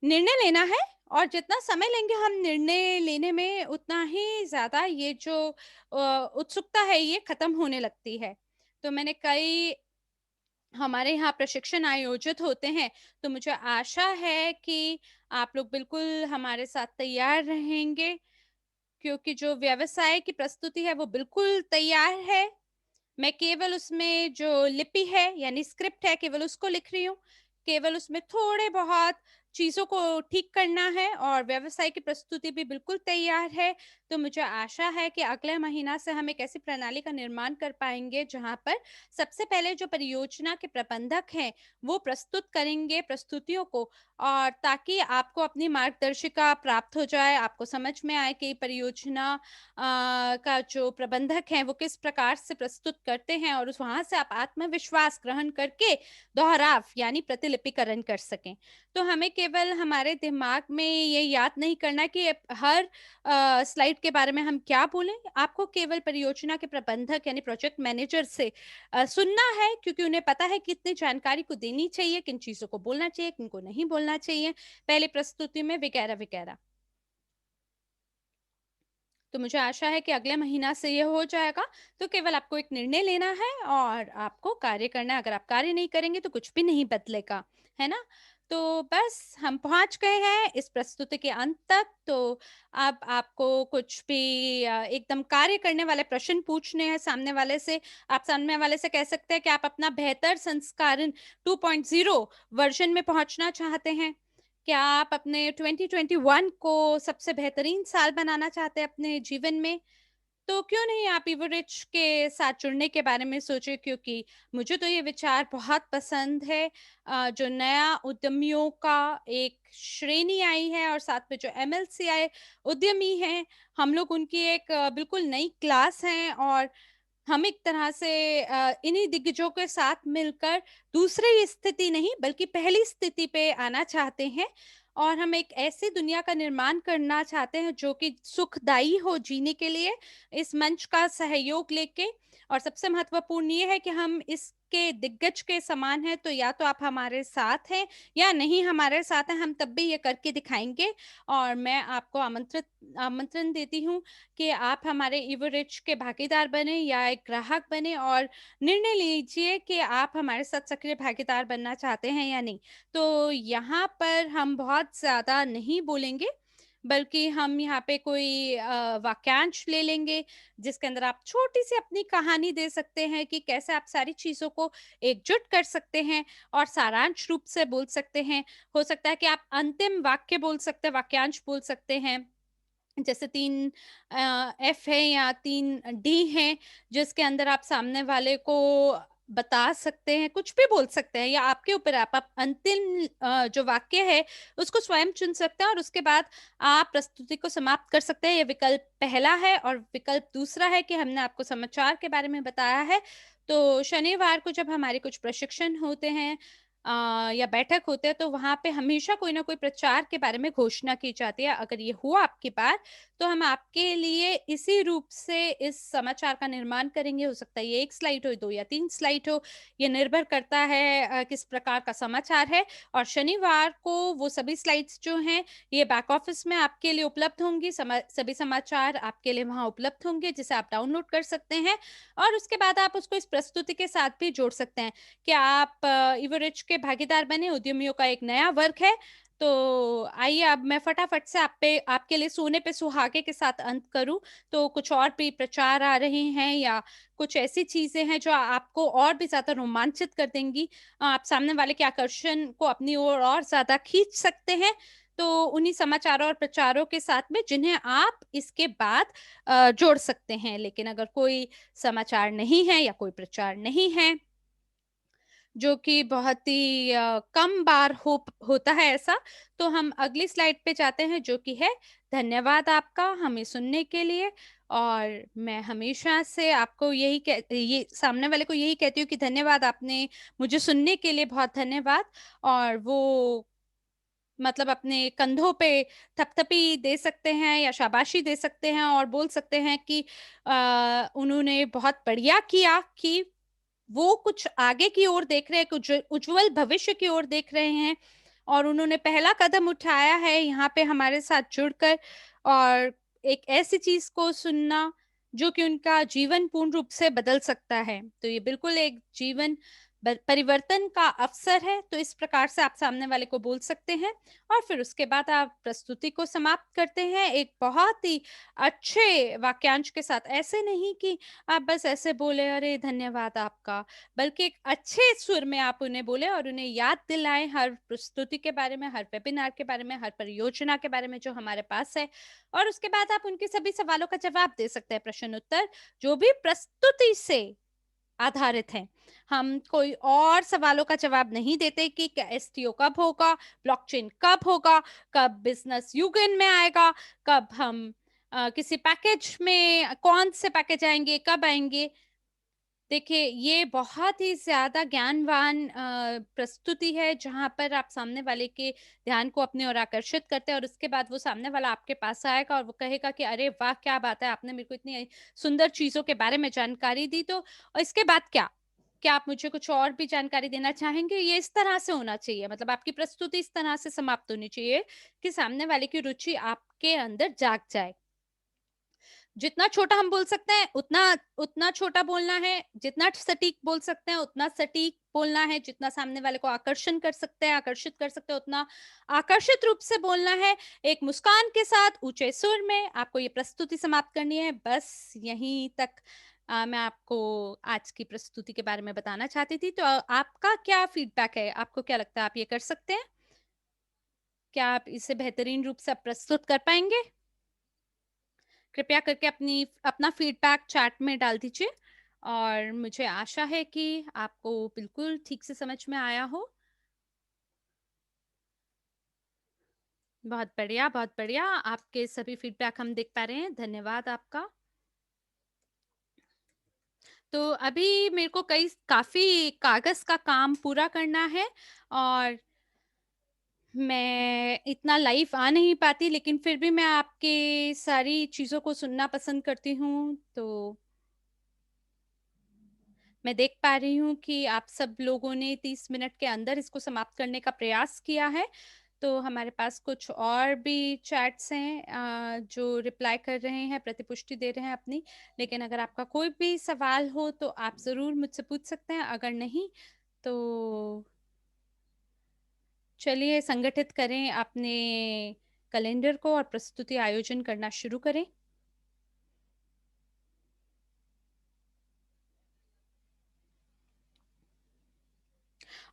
S1: निर्णय लेना है, और जितना समय लेंगे हम निर्णय लेने में, उतना ही ज़्यादा ये जो उत्सुकता है ये खत्म होने लगती है। तो मैंने कई हमारे यहाँ प्रशिक्षण आयोजित होते हैं, तो मुझे आशा है कि आप लोग बिल्कुल हमारे साथ तैयार रहेंगे, क्योंकि जो व्यवसाय की प्रस्तुति है वो बिल्कुल तैयार है। मैं केवल उसमें जो लिपि है यानी स्क्रिप्ट है केवल उसको लिख रही हूँ। केवल उसमें थोड़े बहुत चीज़ों को ठीक करना है, और व्यवसाय की प्रस्तुति भी बिल्कुल तैयार है। तो तो मुझे आशा है कि अगले महीना से हम एक ऐसी प्रणाली का निर्माण कर पाएँगे जहाँ पर सबसे पहले जो परियोजना के प्रबंधक हैं, वो प्रस्तुत करेंगे प्रस्तुतियों को, और ताकि आपको अपनी मार्गदर्शिका प्राप्त हो जाए, आपको समझ में आए कि परियोजना का जो प्रबंधक हैं, वो किस प्रकार से प्रस्तुत करते हैं, और उस वहाँ से आप आत्मविश्वास ग्रहण करके दोहराव यानी प्रतिलिपिकरण कर सकें। तो हमें केवल हमारे दिमाग में ये याद नहीं करना कि हर स्लाइड के बारे में हम क्या बोलें, आपको केवल परियोजना के प्रबंधक यानी प्रोजेक्ट मैनेजर से सुनना है, क्योंकि उन्हें पता है कितनी जानकारी को देनी चाहिए, किन चीज़ों को बोलना चाहिए, किन को नहीं बोलना चाहिए, पहले प्रस्तुति में वगैरह-वगैरह। तो मुझे आशा है कि अगले महीना से ये हो जाएगा, तो केवल आपको एक निर्णय लेना है और आपको कार्य करना है। अगर आप कार्य नहीं करेंगे तो कुछ भी नहीं बदलेगा, है ना? तो बस हम पहुँच गए हैं इस प्रस्तुति के अंत तक, तो अब आपको कुछ भी एकदम कार्य करने वाले प्रश्न पूछने हैं सामने वाले से। आप सामने वाले से कह सकते हैं कि आप अपना बेहतर संस्करण 2.0 वर्ज़न में पहुँचना चाहते हैं। क्या आप अपने 2021 को सबसे बेहतरीन साल बनाना चाहते हैं अपने जीवन में? तो क्यों नहीं आप एवरेज के साथ जुड़ने के बारे में सोचें, क्योंकि मुझे तो ये विचार बहुत पसंद है। जो नया उद्यमियों का एक श्रेणी आई है और साथ में जो एमएलसीआई उद्यमी हैं, हम लोग उनकी एक बिल्कुल नई क्लास हैं, और हम एक तरह से इन्हीं दिग्गजों के साथ मिलकर दूसरी स्थिति नहीं बल्कि पहली स्थिति पे आना चाहते हैं, और हम एक ऐसी दुनिया का निर्माण करना चाहते हैं जो कि सुखदायी हो जीने के लिए, इस मंच का सहयोग लेके। और सबसे महत्वपूर्ण ये है कि हम इसके दिग्गज के समान हैं, तो या तो आप हमारे साथ हैं या नहीं हमारे साथ हैं, हम तब भी ये करके दिखाएंगे। और मैं आपको आमंत्रण देती हूँ कि आप हमारे एवरेज के भागीदार बने या एक ग्राहक बने, और निर्णय लीजिए कि आप हमारे साथ सक्रिय भागीदार बनना चाहते हैं या नहीं। तो यहाँ पर हम बहुत ज़्यादा नहीं बोलेंगे, बल्कि हम यहाँ पे कोई वाक्यांश ले लेंगे, जिसके अंदर आप छोटी-सी अपनी कहानी दे सकते हैं कि कैसे आप सारी चीज़ों को एकजुट कर सकते हैं और सारांश रूप से बोल सकते हैं। हो सकता है कि आप अंतिम वाक्य बोल सकते हैं, वाक्यांश बोल सकते हैं। जैसे 3 एफ है या 3 डी हैं, जिसके अंदर आप सामने वाले को बता सकते हैं, कुछ भी बोल सकते हैं, या आपके ऊपर है, आप अंतिम जो वाक्य है, उसको स्वयं चुन सकते हैं, और उसके बाद आप प्रस्तुति को समाप्त कर सकते हैं। ये विकल्प पहला है, और विकल्प दूसरा है कि हमने आपको समाचार के बारे में बताया है, तो शनिवार को जब हमारे कुछ प्रशिक्षण होते हैं या बैठक होते हैं, तो वहाँ पे हमेशा कोई ना कोई प्रचार के बारे में घोषणा की जाती है। अगर ये हुआ आपकी बार, तो हम आपके लिए इसी रूप से इस समाचार का निर्माण करेंगे। हो सकता है ये 1 स्लाइड हो, 2 या 3 स्लाइड हो, ये निर्भर करता है किस प्रकार का समाचार है। और शनिवार को वो सभी स्लाइड्स जो हैं, ये बैक ऑफ़िस में आपके लिए उपलब्ध होंगी। सभी समाचार आपके लिए वहाँ उपलब्ध होंगे, जिसे आप डाउनलोड कर सकते हैं, और उसके बाद आप उसको इस प्रस्तुति के साथ भी जोड़ सकते हैं। क्या आप एवरेज के भागीदार बने? उद्यमियों का एक नया वर्ग है। तो आइए अब मैं फटाफट से आपके लिए सोने पे सुहागे के साथ अंत करूँ। तो कुछ और भी प्रचार आ रहे हैं, या कुछ ऐसी चीज़ें हैं जो आपको और भी ज़्यादा रोमांचित कर देंगी। आप सामने वाले के आकर्षण को अपनी ओर और ज़्यादा खींच सकते हैं। तो उन्हीं समाचारों और प्रचारों के साथ में जिन्हें आप इसके बाद जोड़ सकते हैं। लेकिन अगर कोई समाचार नहीं है या कोई प्रचार नहीं है, जो कि बहुत ही कम बार होता है ऐसा, तो हम अगली स्लाइड पे जाते हैं, जो कि है धन्यवाद आपका हमें सुनने के लिए। और मैं हमेशा से आपको ये सामने वाले को यही कहती हूँ कि धन्यवाद, आपने मुझे सुनने के लिए बहुत धन्यवाद। और वो मतलब अपने कंधों पे थपथपी दे सकते हैं या शाबाशी दे सकते हैं, और बोल सकते हैं कि उन्होंने बहुत बढ़िया किया कि वो कुछ आगे की ओर देख रहे हैं, कुछ उज्जवल भविष्य की ओर देख रहे हैं, और उन्होंने पहला कदम उठाया है यहाँ पे हमारे साथ जुड़कर, और एक ऐसी चीज को सुनना जो कि उनका जीवन पूर्ण रूप से बदल सकता है। तो ये बिल्कुल एक जीवन परिवर्तन का अवसर है, तो इस प्रकार से आप सामने वाले को बोल सकते हैं। और फिर उसके बाद आप प्रस्तुति को समाप्त करते हैं एक बहुत ही अच्छे वाक्यांश के साथ। ऐसे नहीं कि आप बस ऐसे बोले, अरे धन्यवाद आपका, बल्कि एक अच्छे सुर में आप उन्हें बोले और उन्हें याद दिलाएं हर प्रस्तुति के बारे में, हर वेबिनार के बारे में, हर परियोजना के बारे में जो हमारे पास है। और उसके बाद आप उनके सभी सवालों का जवाब दे सकते हैं, प्रश्न उत्तर जो भी प्रस्तुति से आधारित हैं। हम कोई और सवालों का जवाब नहीं देते कि एसटीओ कब होगा, ब्लॉकचेन कब होगा, कब बिजनेस युगन में आएगा, कब हम किसी पैकेज में कौन से पैकेज आएंगे, कब आएंगे। देखिए, ये बहुत ही ज़्यादा ज्ञानवान प्रस्तुति है, जहाँ पर आप सामने वाले के ध्यान को अपनी ओर आकर्षित करते हैं और उसके बाद वो सामने वाला आपके पास आएगा और वो कहेगा कि अरे वाह! क्या बात है, आपने मेरे को इतनी सुंदर चीज़ों के बारे में जानकारी दी, तो और इसके बाद क्या? क्या आप मुझे कुछ और भी जानकारी देना चाहेंगे? ये इस तरह से होना चाहिए, मतलब आपकी प्रस्तुति इस तरह से समाप्त होनी चाहिए कि सामने वाले की रुचि आपके अंदर जाग जाए। जितना छोटा हम बोल सकते हैं उतना उतना छोटा बोलना है, जितना सटीक बोल सकते हैं उतना सटीक बोलना है, जितना सामने वाले को आकर्षण कर सकते हैं, आकर्षित कर सकते हैं, उतना आकर्षित रूप से बोलना है। एक मुस्कान के साथ ऊंचे सुर में आपको ये प्रस्तुति समाप्त करनी है। बस यहीं तक मैं आपको आज की प्रस्तुति के बारे में बताना चाहती थी। तो आपका क्या फीडबैक है? आपको क्या लगता है, आप ये कर सकते हैं? क्या आप इसे बेहतरीन रूप से आप प्रस्तुत कर पाएंगे? कृपया करके अपना फीडबैक चैट में डाल दीजिए और मुझे आशा है कि आपको बिल्कुल ठीक से समझ में आया हो। बहुत बढ़िया, बहुत बढ़िया। आपके सभी फीडबैक हम देख पा रहे हैं। धन्यवाद आपका। तो अभी मेरे को काफ़ी कागज़ का काम पूरा करना है और मैं इतना लाइव आ नहीं पाती, लेकिन फिर भी मैं आपके सारी चीज़ों को सुनना पसंद करती हूँ। तो मैं देख पा रही हूँ कि आप सब लोगों ने 30 मिनट के अंदर इसको समाप्त करने का प्रयास किया है। तो हमारे पास कुछ और भी चैट्स हैं जो रिप्लाई कर रहे हैं, प्रतिपुष्टि दे रहे हैं अपनी। लेकिन अगर आपका कोई भी सवाल हो तो आप ज़रूर मुझसे पूछ सकते हैं, अगर नहीं तो चलिए संगठित करें अपने कैलेंडर को और प्रस्तुति आयोजन करना शुरू करें।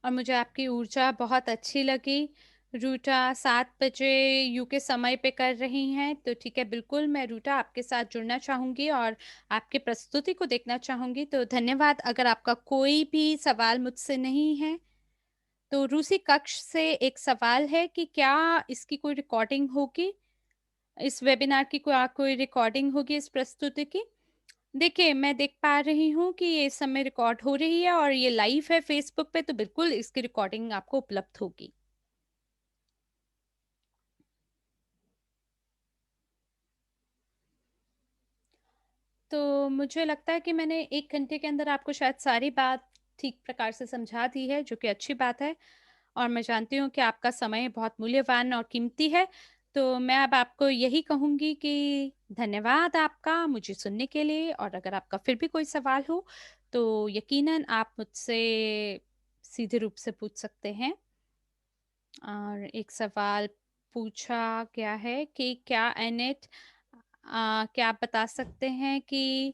S1: और मुझे आपकी ऊर्जा बहुत अच्छी लगी। रूटा 7 बजे यूके समय पे कर रही हैं, तो ठीक है, बिल्कुल मैं रूटा आपके साथ जुड़ना चाहूँगी और आपकी प्रस्तुति को देखना चाहूँगी। तो धन्यवाद। अगर आपका कोई भी सवाल मुझसे नहीं है, तो रूसी कक्ष से एक सवाल है कि क्या इसकी कोई रिकॉर्डिंग होगी? इस वेबिनार की कोई रिकॉर्डिंग होगी इस प्रस्तुति की? देखिए, मैं देख पा रही हूँ कि ये इस समय रिकॉर्ड हो रही है और ये लाइव है फेसबुक पे, तो बिल्कुल इसकी रिकॉर्डिंग आपको उपलब्ध होगी। तो मुझे लगता है कि मैंने 1 घंटे के अंदर आपको शायद सारी बात ठीक प्रकार से समझा दी है, जो कि अच्छी बात है। और मैं जानती हूँ कि आपका समय बहुत मूल्यवान और कीमती है। तो मैं अब आपको यही कहूँगी कि धन्यवाद आपका मुझे सुनने के लिए, और अगर आपका फिर भी कोई सवाल हो, तो यकीनन आप मुझसे सीधे रूप से पूछ सकते हैं। और एक सवाल पूछा गया है कि क्या एनेट क्या आप बता सकते हैं कि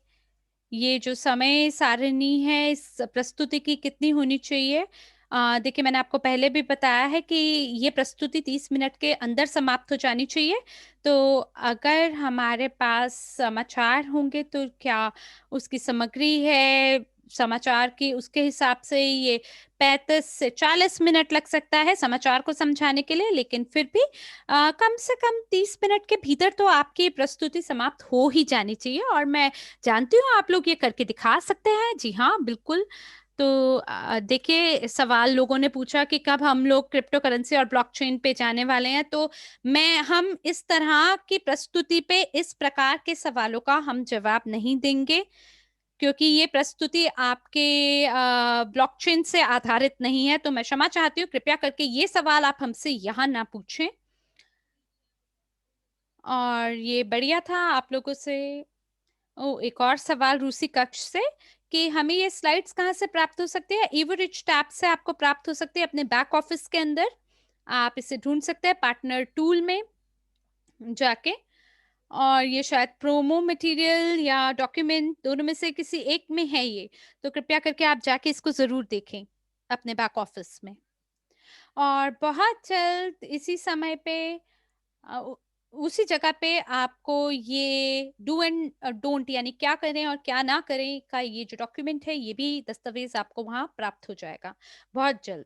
S1: ये जो समय सारिणी है इस प्रस्तुति की कितनी होनी चाहिए? देखिए, मैंने आपको पहले भी बताया है कि ये प्रस्तुति 30 मिनट के अंदर समाप्त हो जानी चाहिए। तो अगर हमारे पास समाचार होंगे तो क्या उसकी सामग्री है समाचार की, उसके हिसाब से ये 35 से 40 मिनट लग सकता है समाचार को समझाने के लिए, लेकिन फिर भी कम से कम 30 मिनट के भीतर तो आपकी प्रस्तुति समाप्त हो ही जानी चाहिए। और मैं जानती हूँ आप लोग ये करके दिखा सकते हैं। जी हाँ, बिल्कुल। तो देखिए, सवाल लोगों ने पूछा कि कब हम लोग क्रिप्टो करेंसी और ब्लॉकचेन पे जाने वाले हैं, तो हम इस तरह की प्रस्तुति पे इस प्रकार के सवालों का हम जवाब नहीं देंगे, क्योंकि ये प्रस्तुति आपके ब्लॉकचेन से आधारित नहीं है। तो मैं क्षमा चाहती हूँ, कृपया करके ये सवाल आप हमसे यहाँ ना पूछें। और ये बढ़िया था आप लोगों से। ओ, एक और सवाल रूसी कक्ष से कि हमें ये स्लाइड्स कहाँ से प्राप्त हो सकते हैं, एवरिच टैब से आपको प्राप्त हो सकते हैं अपने बैक ऑफिस के अंदर। आप इसे ढूंढ सकते हैं पार्टनर टूल में जाके, और ये शायद प्रोमो मटेरियल या डॉक्यूमेंट दोनों में से किसी एक में है ये, तो कृपया करके आप जाके इसको जरूर देखें अपने बैक ऑफिस में। और बहुत जल्द इसी समय पे उसी जगह पे आपको ये डू एंड डोंट, यानी क्या करें और क्या ना करें का ये जो डॉक्यूमेंट है, ये भी दस्तावेज आपको वहां प्राप्त हो जाएगा बहुत जल्द।